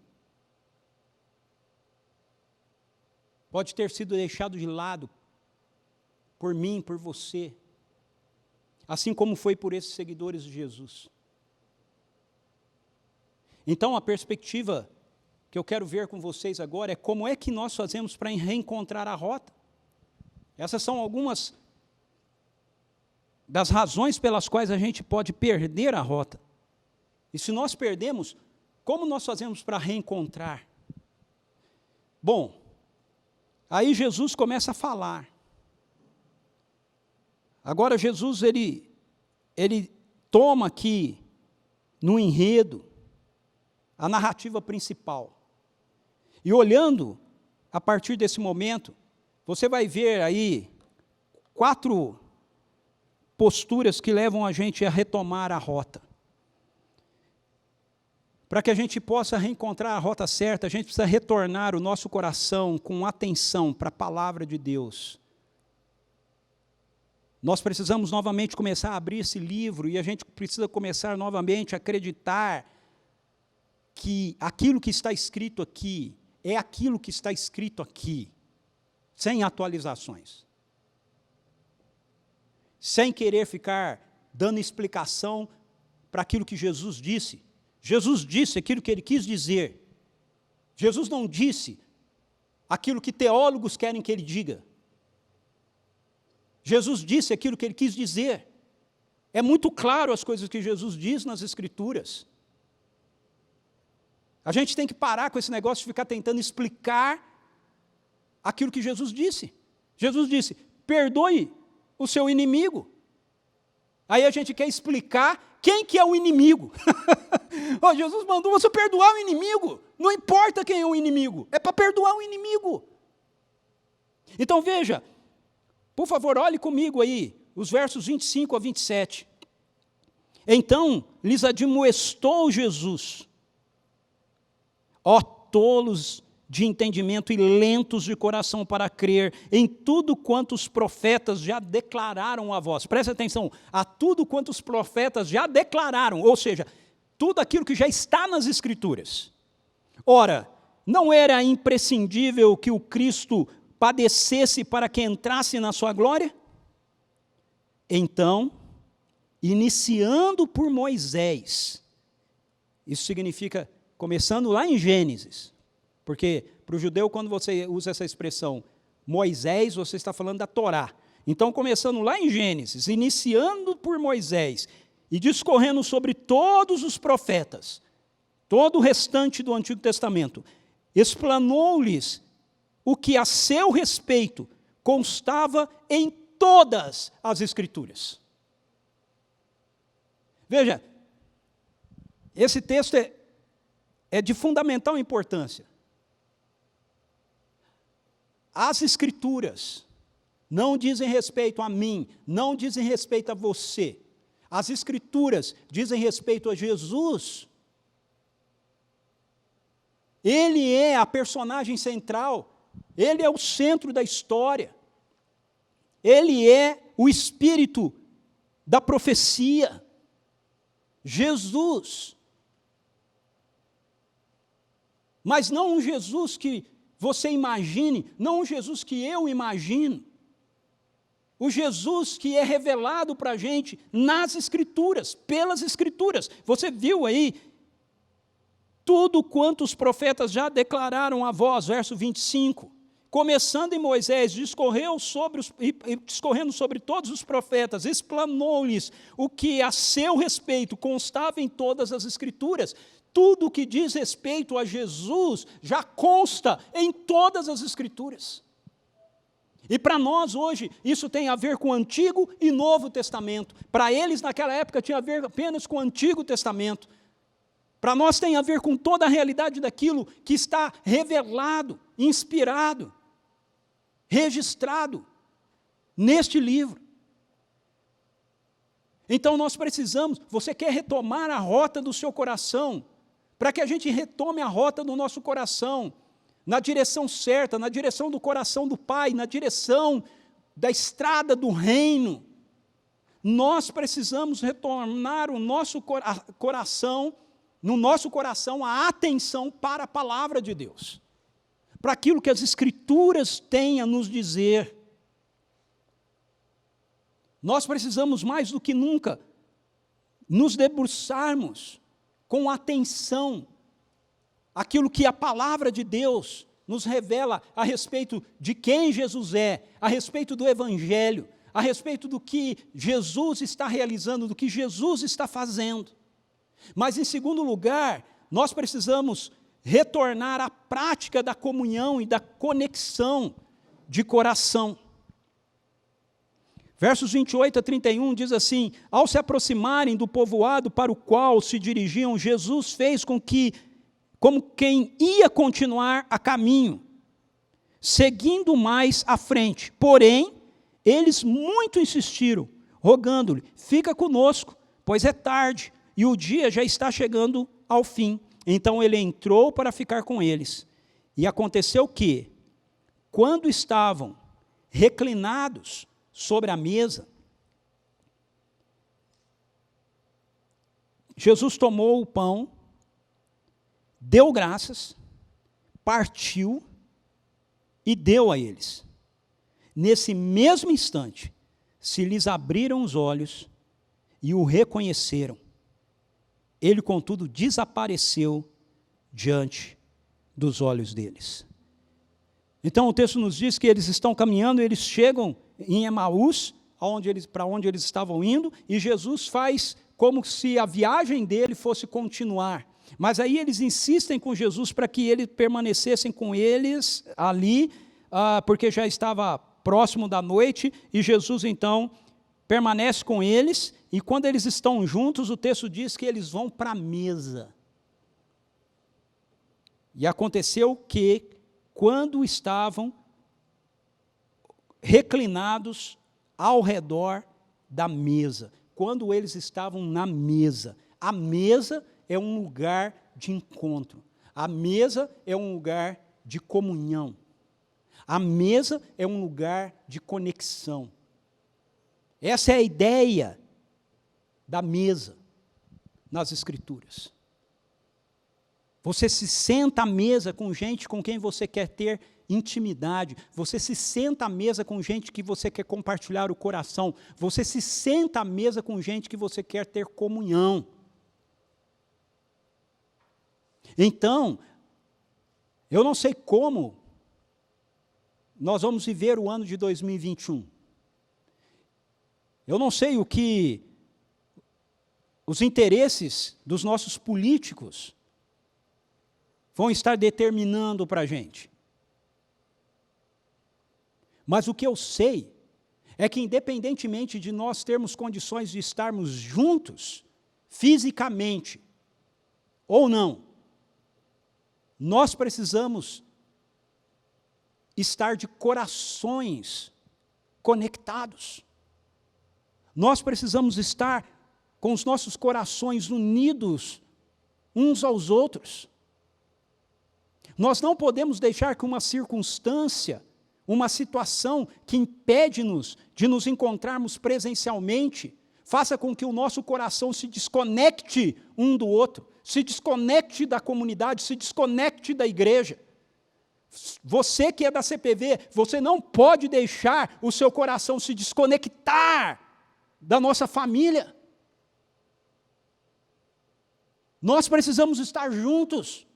pode ter sido deixado de lado por mim, por você, assim como foi por esses seguidores de Jesus. Então, a perspectiva que eu quero ver com vocês agora é como é que nós fazemos para reencontrar a rota. Essas são algumas das razões pelas quais a gente pode perder a rota. E se nós perdemos, como nós fazemos para reencontrar? Bom, aí Jesus começa a falar. Agora Jesus, ele toma aqui, no enredo, a narrativa principal. E olhando, a partir desse momento, você vai ver aí 4 posturas que levam a gente a retomar a rota. Para que a gente possa reencontrar a rota certa, a gente precisa retornar o nosso coração com atenção para a palavra de Deus. Nós precisamos novamente começar a abrir esse livro e a gente precisa começar novamente a acreditar que aquilo que está escrito aqui é aquilo que está escrito aqui, sem atualizações. Sem querer ficar dando explicação para aquilo que Jesus disse. Jesus disse aquilo que ele quis dizer. Jesus não disse aquilo que teólogos querem que ele diga. Jesus disse aquilo que ele quis dizer. É muito claro as coisas que Jesus diz nas Escrituras. A gente tem que parar com esse negócio de ficar tentando explicar aquilo que Jesus disse. Jesus disse, perdoe o seu inimigo. Aí a gente quer explicar quem que é o inimigo. Oh, Jesus mandou você perdoar o inimigo. Não importa quem é o inimigo, é para perdoar o inimigo. Então veja, por favor, olhe comigo aí, os versos 25 a 27. Então lhes admoestou Jesus, ó tolos de entendimento e lentos de coração para crer em tudo quanto os profetas já declararam a vós. Preste atenção, a tudo quanto os profetas já declararam, ou seja, tudo aquilo que já está nas Escrituras. Ora, não era imprescindível que o Cristo padecesse para que entrasse na sua glória? Então, iniciando por Moisés, isso significa, começando lá em Gênesis, porque para o judeu, quando você usa essa expressão Moisés, você está falando da Torá. Então, começando lá em Gênesis, iniciando por Moisés e discorrendo sobre todos os profetas, todo o restante do Antigo Testamento, explanou-lhes o que a seu respeito constava em todas as Escrituras. Veja, esse texto é de fundamental importância. As Escrituras não dizem respeito a mim, não dizem respeito a você. As Escrituras dizem respeito a Jesus. Ele é a personagem central, ele é o centro da história. Ele é o espírito da profecia. Jesus. Mas não um Jesus que você imagine, não o Jesus que eu imagino. O Jesus que é revelado para a gente nas Escrituras, pelas Escrituras. Você viu aí, tudo quanto os profetas já declararam a vós, verso 25. Começando em Moisés, discorrendo sobre todos os profetas, explanou-lhes o que a seu respeito constava em todas as Escrituras. Tudo que diz respeito a Jesus já consta em todas as Escrituras. E para nós hoje, isso tem a ver com o Antigo e Novo Testamento. Para eles, naquela época, tinha a ver apenas com o Antigo Testamento. Para nós tem a ver com toda a realidade daquilo que está revelado, inspirado, registrado neste livro. Então nós precisamos, você quer retomar a rota do seu coração, para que a gente retome a rota do nosso coração, na direção certa, na direção do coração do Pai, na direção da estrada do reino. Nós precisamos retornar o nosso coração, no nosso coração, a atenção para a palavra de Deus, para aquilo que as Escrituras têm a nos dizer. Nós precisamos mais do que nunca nos debruçarmos com atenção aquilo que a palavra de Deus nos revela a respeito de quem Jesus é, a respeito do Evangelho, a respeito do que Jesus está realizando, do que Jesus está fazendo. Mas, em segundo lugar, nós precisamos retornar à prática da comunhão e da conexão de coração. Versos 28 a 31 diz assim: ao se aproximarem do povoado para o qual se dirigiam, Jesus fez com que, como quem ia continuar a caminho, seguindo mais à frente. Porém, eles muito insistiram, rogando-lhe: fica conosco, pois é tarde, e o dia já está chegando ao fim. Então ele entrou para ficar com eles. E aconteceu que, quando estavam reclinados sobre a mesa, Jesus tomou o pão, deu graças, partiu e deu a eles. Nesse mesmo instante, se lhes abriram os olhos e o reconheceram. Ele, contudo, desapareceu diante dos olhos deles. Então o texto nos diz que eles estão caminhando, eles chegam em Emaús, para onde eles estavam indo, e Jesus faz como se a viagem dele fosse continuar. Mas aí eles insistem com Jesus para que ele permanecessem com eles ali, porque já estava próximo da noite, e Jesus então permanece com eles, e quando eles estão juntos, o texto diz que eles vão para a mesa. E aconteceu que, quando estavam reclinados ao redor da mesa, quando eles estavam na mesa, a mesa é um lugar de encontro, a mesa é um lugar de comunhão, a mesa é um lugar de conexão. Essa é a ideia da mesa nas Escrituras. Você se senta à mesa com gente com quem você quer ter intimidade, você se senta à mesa com gente que você quer compartilhar o coração, você se senta à mesa com gente que você quer ter comunhão. Então, eu não sei como nós vamos viver o ano de 2021. Eu não sei o que os interesses dos nossos políticos vão estar determinando para a gente. Mas o que eu sei é que, independentemente de nós termos condições de estarmos juntos, fisicamente ou não, nós precisamos estar de corações conectados. Nós precisamos estar com os nossos corações unidos uns aos outros. Nós não podemos deixar que uma circunstância, uma situação que impede-nos de nos encontrarmos presencialmente, faça com que o nosso coração se desconecte um do outro, se desconecte da comunidade, se desconecte da igreja. Você que é da CPV, você não pode deixar o seu coração se desconectar da nossa família. Nós precisamos estar juntos.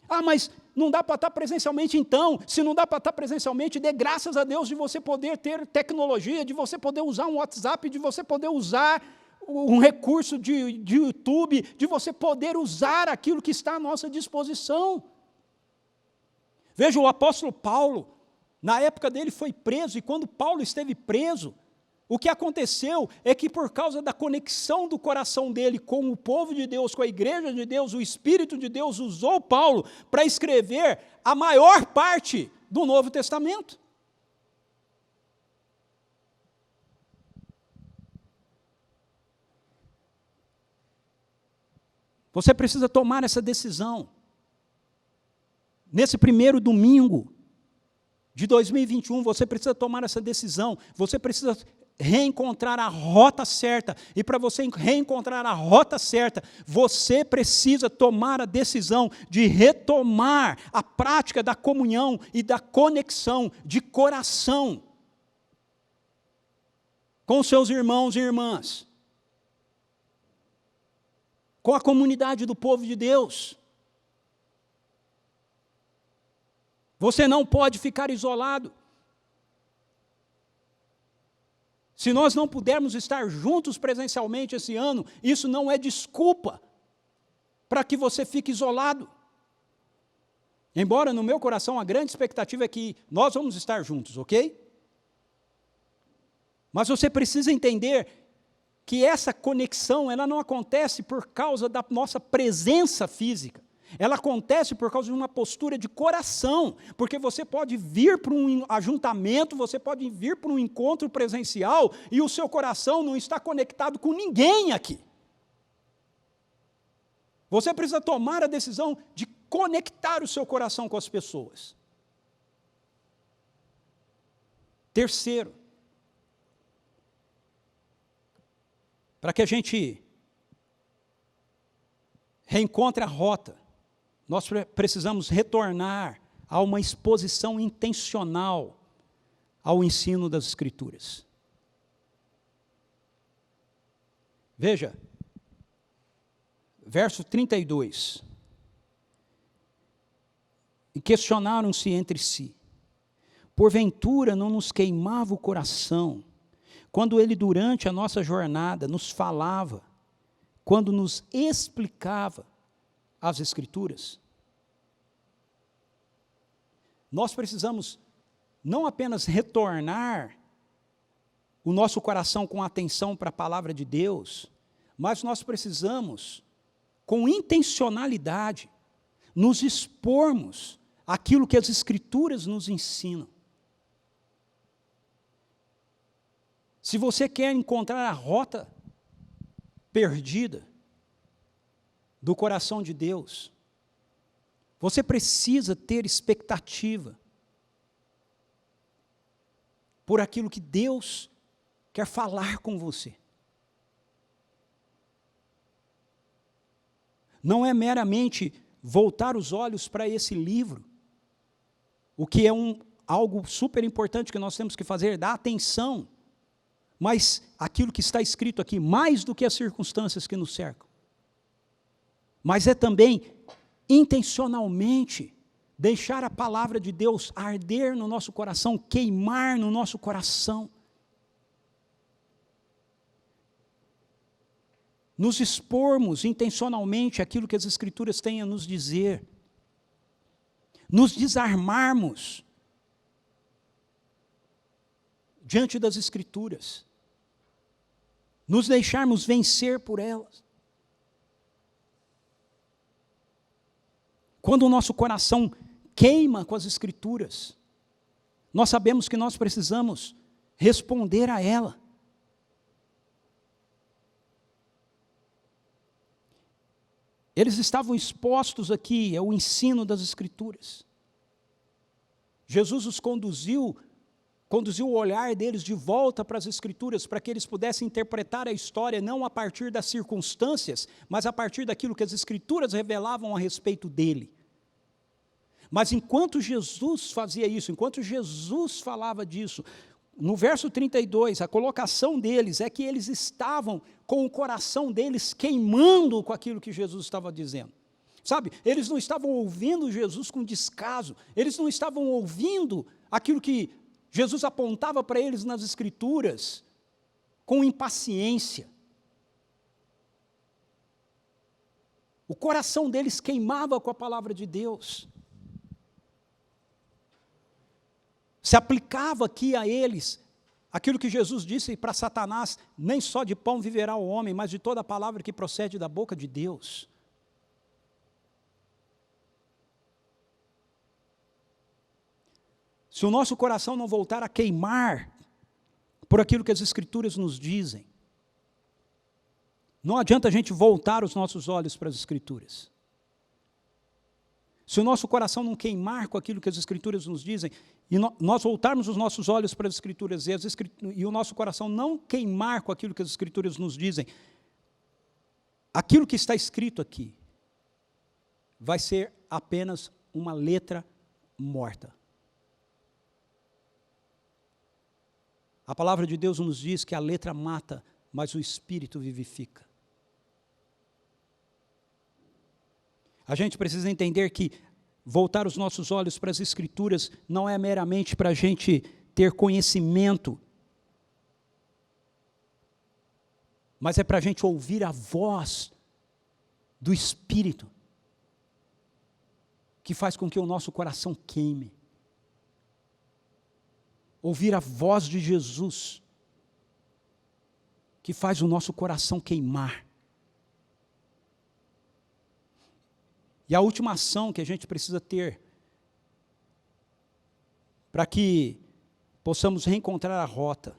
Ah, mas não dá para estar presencialmente então? Se não dá para estar presencialmente, dê graças a Deus de você poder ter tecnologia, de você poder usar um WhatsApp, de você poder usar um recurso de YouTube, de você poder usar aquilo que está à nossa disposição. Veja, o apóstolo Paulo, na época dele foi preso, e quando Paulo esteve preso, o que aconteceu é que, por causa da conexão do coração dele com o povo de Deus, com a igreja de Deus, o Espírito de Deus usou Paulo para escrever a maior parte do Novo Testamento. Você precisa tomar essa decisão. Nesse primeiro domingo de 2021, você precisa tomar essa decisão. Você precisa reencontrar a rota certa, e para você reencontrar a rota certa, você precisa tomar a decisão de retomar a prática da comunhão e da conexão de coração com seus irmãos e irmãs, com a comunidade do povo de Deus. Você não pode ficar isolado. Se nós não pudermos estar juntos presencialmente esse ano, isso não é desculpa para que você fique isolado. Embora no meu coração a grande expectativa é que nós vamos estar juntos, ok? Mas você precisa entender que essa conexão, ela não acontece por causa da nossa presença física. Ela acontece por causa de uma postura de coração, porque você pode vir para um ajuntamento, você pode vir para um encontro presencial, e o seu coração não está conectado com ninguém aqui. Você precisa tomar a decisão de conectar o seu coração com as pessoas. Terceiro, para que a gente reencontre a rota, nós precisamos retornar a uma exposição intencional ao ensino das Escrituras. Veja, verso 32. E questionaram-se entre si: porventura não nos queimava o coração, quando ele durante a nossa jornada nos falava, quando nos explicava as Escrituras? Nós precisamos não apenas retornar o nosso coração com atenção para a palavra de Deus, mas nós precisamos, com intencionalidade, nos expormos àquilo que as Escrituras nos ensinam. Se você quer encontrar a rota perdida do coração de Deus, você precisa ter expectativa por aquilo que Deus quer falar com você. Não é meramente voltar os olhos para esse livro, o que é algo super importante que nós temos que fazer, dar atenção, mas aquilo que está escrito aqui, mais do que as circunstâncias que nos cercam. Mas é também intencionalmente deixar a palavra de Deus arder no nosso coração, queimar no nosso coração. Nos expormos intencionalmente aquilo que as Escrituras têm a nos dizer. Nos desarmarmos diante das Escrituras. Nos deixarmos vencer por elas. Quando o nosso coração queima com as Escrituras, nós sabemos que nós precisamos responder a ela. Eles estavam expostos aqui ao ensino das Escrituras. Jesus os conduziu o olhar deles de volta para as Escrituras, para que eles pudessem interpretar a história não a partir das circunstâncias, mas a partir daquilo que as Escrituras revelavam a respeito dele. Mas enquanto Jesus fazia isso, enquanto Jesus falava disso, no verso 32, a colocação deles é que eles estavam com o coração deles queimando com aquilo que Jesus estava dizendo. Sabe, eles não estavam ouvindo Jesus com descaso, eles não estavam ouvindo aquilo que Jesus apontava para eles nas Escrituras com impaciência. O coração deles queimava com a palavra de Deus. Se aplicava aqui a eles aquilo que Jesus disse para Satanás: nem só de pão viverá o homem, mas de toda a palavra que procede da boca de Deus. Se o nosso coração não voltar a queimar por aquilo que as Escrituras nos dizem, não adianta a gente voltar os nossos olhos para as Escrituras. Se o nosso coração não queimar com aquilo que as Escrituras nos dizem, e nós voltarmos os nossos olhos para as Escrituras e o nosso coração não queimar com aquilo que as Escrituras nos dizem, aquilo que está escrito aqui vai ser apenas uma letra morta. A palavra de Deus nos diz que a letra mata, mas o Espírito vivifica. A gente precisa entender que voltar os nossos olhos para as Escrituras não é meramente para a gente ter conhecimento, mas é para a gente ouvir a voz do Espírito, que faz com que o nosso coração queime. Ouvir a voz de Jesus, que faz o nosso coração queimar. E a última ação que a gente precisa ter para que possamos reencontrar a rota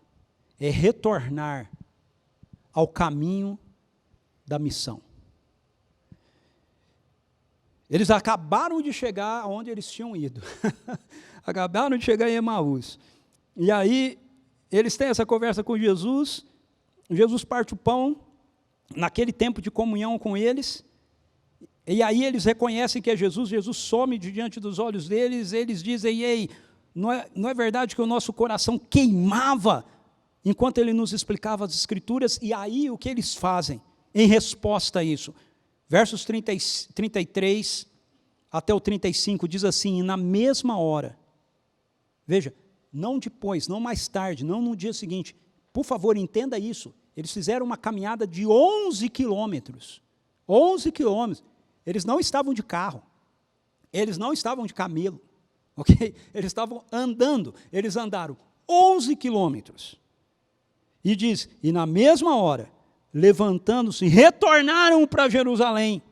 é retornar ao caminho da missão. Eles acabaram de chegar onde eles tinham ido. Acabaram de chegar em Emaús. E aí, eles têm essa conversa com Jesus. Jesus parte o pão, naquele tempo de comunhão com eles. E aí eles reconhecem que é Jesus. Jesus some de diante dos olhos deles. Eles dizem, ei, não é verdade que o nosso coração queimava enquanto ele nos explicava as Escrituras? E aí o que eles fazem em resposta a isso? Versos 33 até o 35 diz assim, e na mesma hora, veja, não depois, não mais tarde, não no dia seguinte, por favor, entenda isso, eles fizeram uma caminhada de 11 quilômetros, 11 quilômetros, eles não estavam de carro, eles não estavam de camelo, ok? Eles estavam andando, eles andaram 11 quilômetros, e diz, e na mesma hora, levantando-se, retornaram para Jerusalém,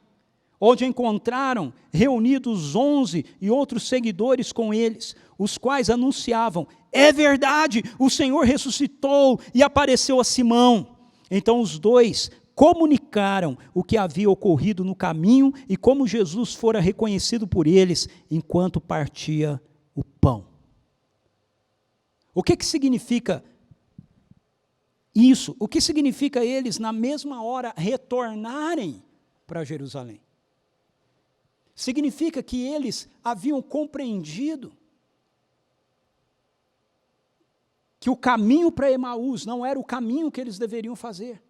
onde encontraram reunidos 11 e outros seguidores com eles, os quais anunciavam, é verdade, o Senhor ressuscitou e apareceu a Simão. Então os dois comunicaram o que havia ocorrido no caminho e como Jesus fora reconhecido por eles enquanto partia o pão. O que significa isso? O que significa eles, na mesma hora, retornarem para Jerusalém? Significa que eles haviam compreendido que o caminho para Emaús não era o caminho que eles deveriam fazer.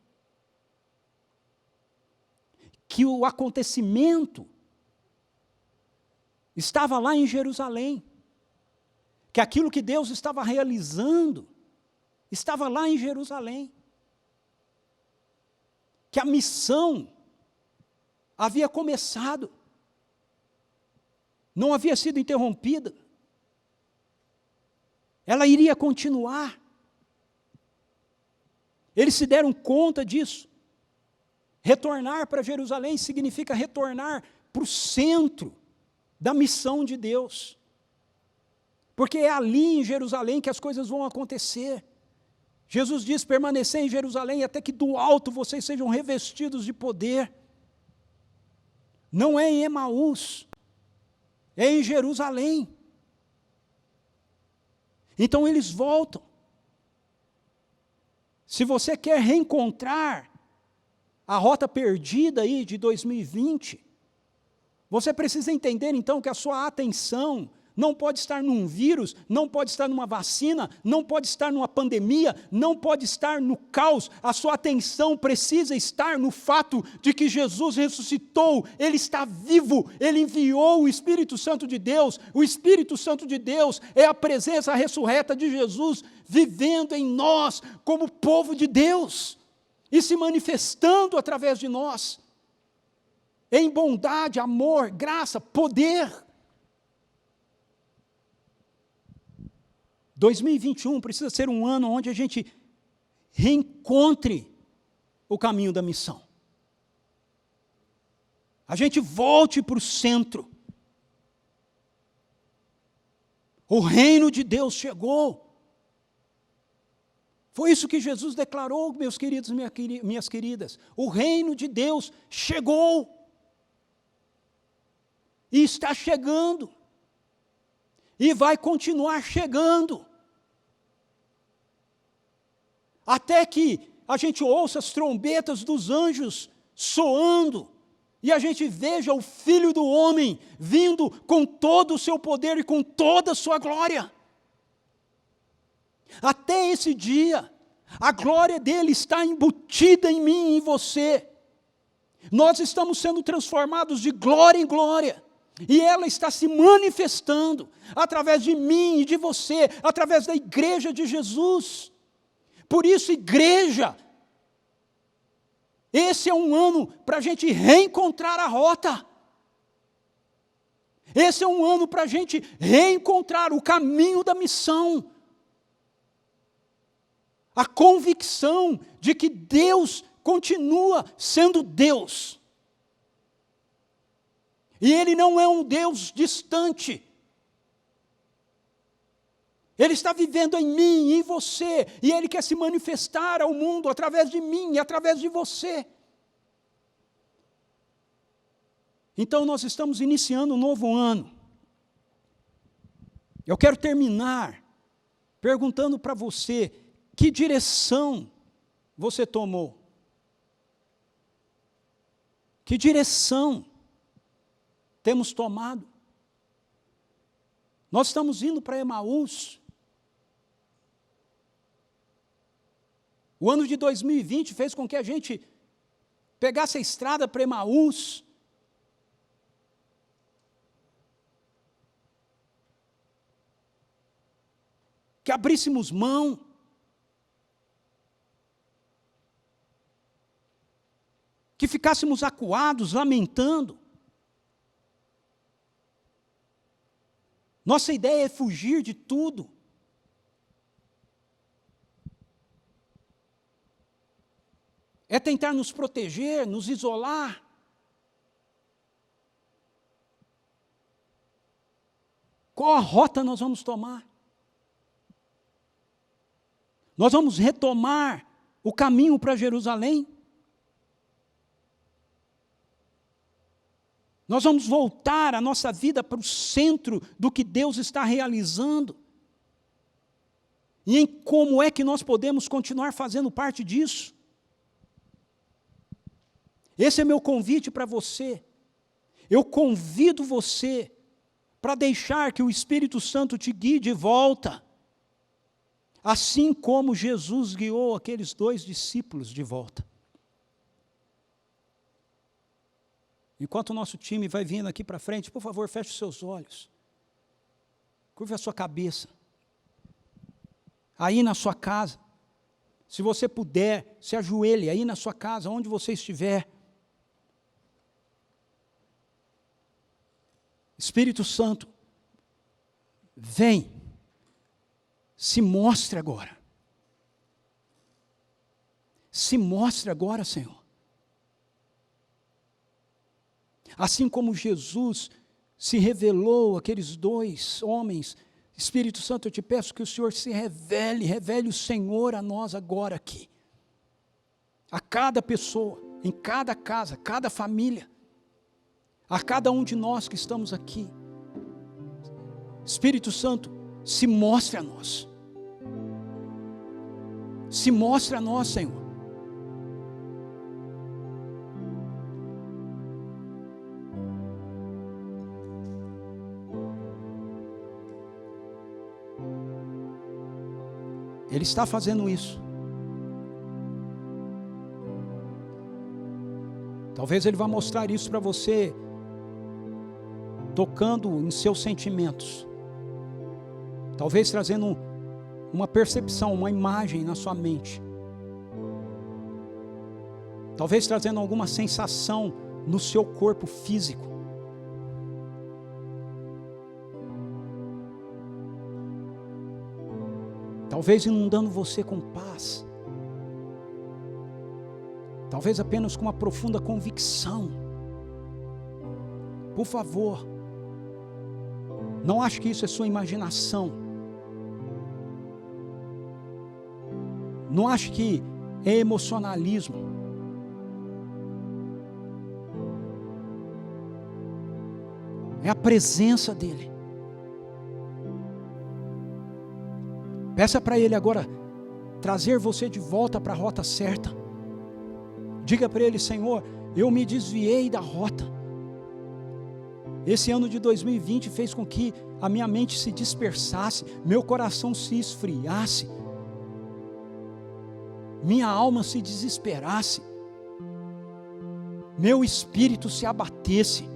Que o acontecimento estava lá em Jerusalém. Que aquilo que Deus estava realizando estava lá em Jerusalém. Que a missão havia começado. Não havia sido interrompida. Ela iria continuar. Eles se deram conta disso. Retornar para Jerusalém significa retornar para o centro da missão de Deus. Porque é ali em Jerusalém que as coisas vão acontecer. Jesus diz, permanecer em Jerusalém até que do alto vocês sejam revestidos de poder. Não é em Emaús, é em Jerusalém. Então eles voltam. Se você quer reencontrar a rota perdida aí de 2020, você precisa entender então que a sua atenção não pode estar num vírus, não pode estar numa vacina, não pode estar numa pandemia, não pode estar no caos. A sua atenção precisa estar no fato de que Jesus ressuscitou, Ele está vivo, Ele enviou o Espírito Santo de Deus. O Espírito Santo de Deus é a presença ressurreta de Jesus vivendo em nós como povo de Deus e se manifestando através de nós em bondade, amor, graça, poder. 2021 precisa ser um ano onde a gente reencontre o caminho da missão. A gente volte para o centro. O reino de Deus chegou. Foi isso que Jesus declarou, meus queridos e minhas queridas. O reino de Deus chegou. E está chegando. E vai continuar chegando. Até que a gente ouça as trombetas dos anjos soando, e a gente veja o Filho do Homem vindo com todo o seu poder e com toda a sua glória. Até esse dia, a glória dele está embutida em mim e em você. Nós estamos sendo transformados de glória em glória, e ela está se manifestando através de mim e de você, através da igreja de Jesus. Por isso, igreja, esse é um ano para a gente reencontrar a rota. Esse é um ano para a gente reencontrar o caminho da missão. a convicção de que Deus continua sendo Deus. E Ele não é um Deus distante. Ele está vivendo em mim e em você, e Ele quer se manifestar ao mundo através de mim e através de você. Então nós estamos iniciando um novo ano. Eu quero terminar perguntando para você, que direção você tomou? Que direção temos tomado? Nós estamos indo para Emaús. O ano de 2020 fez com que a gente pegasse a estrada para Emaús. Que abríssemos mão. Que ficássemos acuados, lamentando. Nossa ideia é fugir de tudo. É tentar nos proteger, nos isolar. Qual a rota nós vamos tomar? Nós vamos retomar o caminho para Jerusalém? Nós vamos voltar a nossa vida para o centro do que Deus está realizando? E em como é que nós podemos continuar fazendo parte disso? Esse é meu convite para você. Eu convido você para deixar que o Espírito Santo te guie de volta, assim como Jesus guiou aqueles 2 discípulos de volta. Enquanto o nosso time vai vindo aqui para frente, por favor, feche os seus olhos. Curva a sua cabeça. Aí na sua casa, se você puder, se ajoelhe aí na sua casa, onde você estiver. Espírito Santo, vem, se mostre agora. Se mostre agora, Senhor. Assim como Jesus se revelou àqueles 2 homens, Espírito Santo, eu te peço que o Senhor se revele o Senhor a nós agora aqui. A cada pessoa, em cada casa, cada família, a cada um de nós que estamos aqui. Espírito Santo, se mostre a nós. Se mostre a nós, Senhor. Ele está fazendo isso. Talvez Ele vá mostrar isso para você, tocando em seus sentimentos. Talvez trazendo uma percepção, uma imagem na sua mente. Talvez trazendo alguma sensação no seu corpo físico. Talvez inundando você com paz. Talvez apenas com uma profunda convicção. Por favor, não ache que isso é sua imaginação. Não ache que é emocionalismo. É a presença dEle. Peça para Ele agora trazer você de volta para a rota certa. Diga para Ele: Senhor, eu me desviei da rota. Esse ano de 2020 fez com que a minha mente se dispersasse, meu coração se esfriasse, minha alma se desesperasse, meu espírito se abatesse.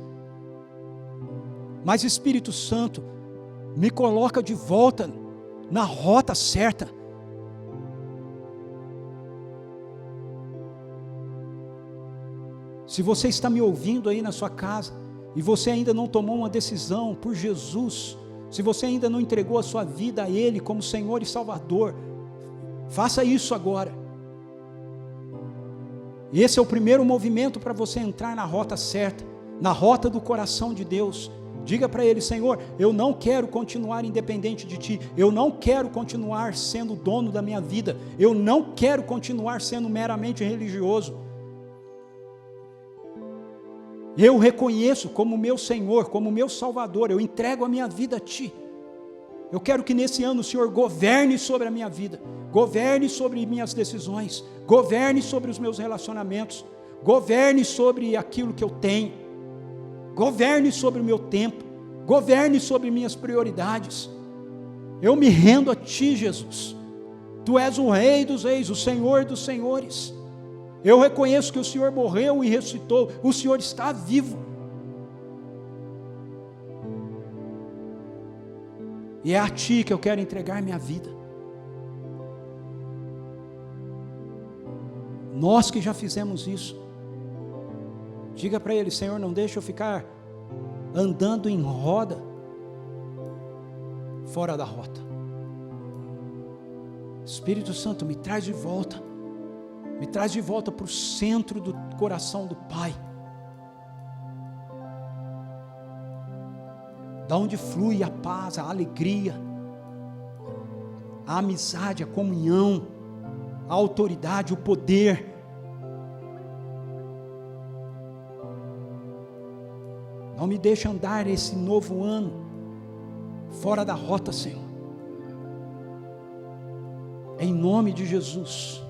Mas Espírito Santo, me coloca de volta na rota certa. Se você está me ouvindo aí na sua casa, e você ainda não tomou uma decisão por Jesus, se você ainda não entregou a sua vida a Ele como Senhor e Salvador, Faça isso agora. Esse é o primeiro movimento para você entrar na rota certa, na rota do coração de Deus. Diga para Ele: Senhor, eu não quero continuar independente de Ti, eu não quero continuar sendo dono da minha vida, eu não quero continuar sendo meramente religioso. Eu reconheço como meu Senhor, como meu Salvador, eu entrego a minha vida a Ti. Eu quero que nesse ano o Senhor governe sobre a minha vida, governe sobre minhas decisões, governe sobre os meus relacionamentos, governe sobre aquilo que eu tenho, governe sobre o meu tempo, governe sobre minhas prioridades. Eu me rendo a Ti, Jesus. Tu és o Rei dos Reis, o Senhor dos Senhores. Eu reconheço que o Senhor morreu e ressuscitou, o Senhor está vivo. E é a Ti que eu quero entregar minha vida. Nós que já fizemos isso, diga para Ele: Senhor, não deixa eu ficar andando em roda, fora da rota. Espírito Santo, me traz de volta para o centro do coração do Pai, da onde flui a paz, a alegria, a amizade, a comunhão, a autoridade, o poder. Não me deixe andar esse novo ano fora da rota, Senhor. Em nome de Jesus.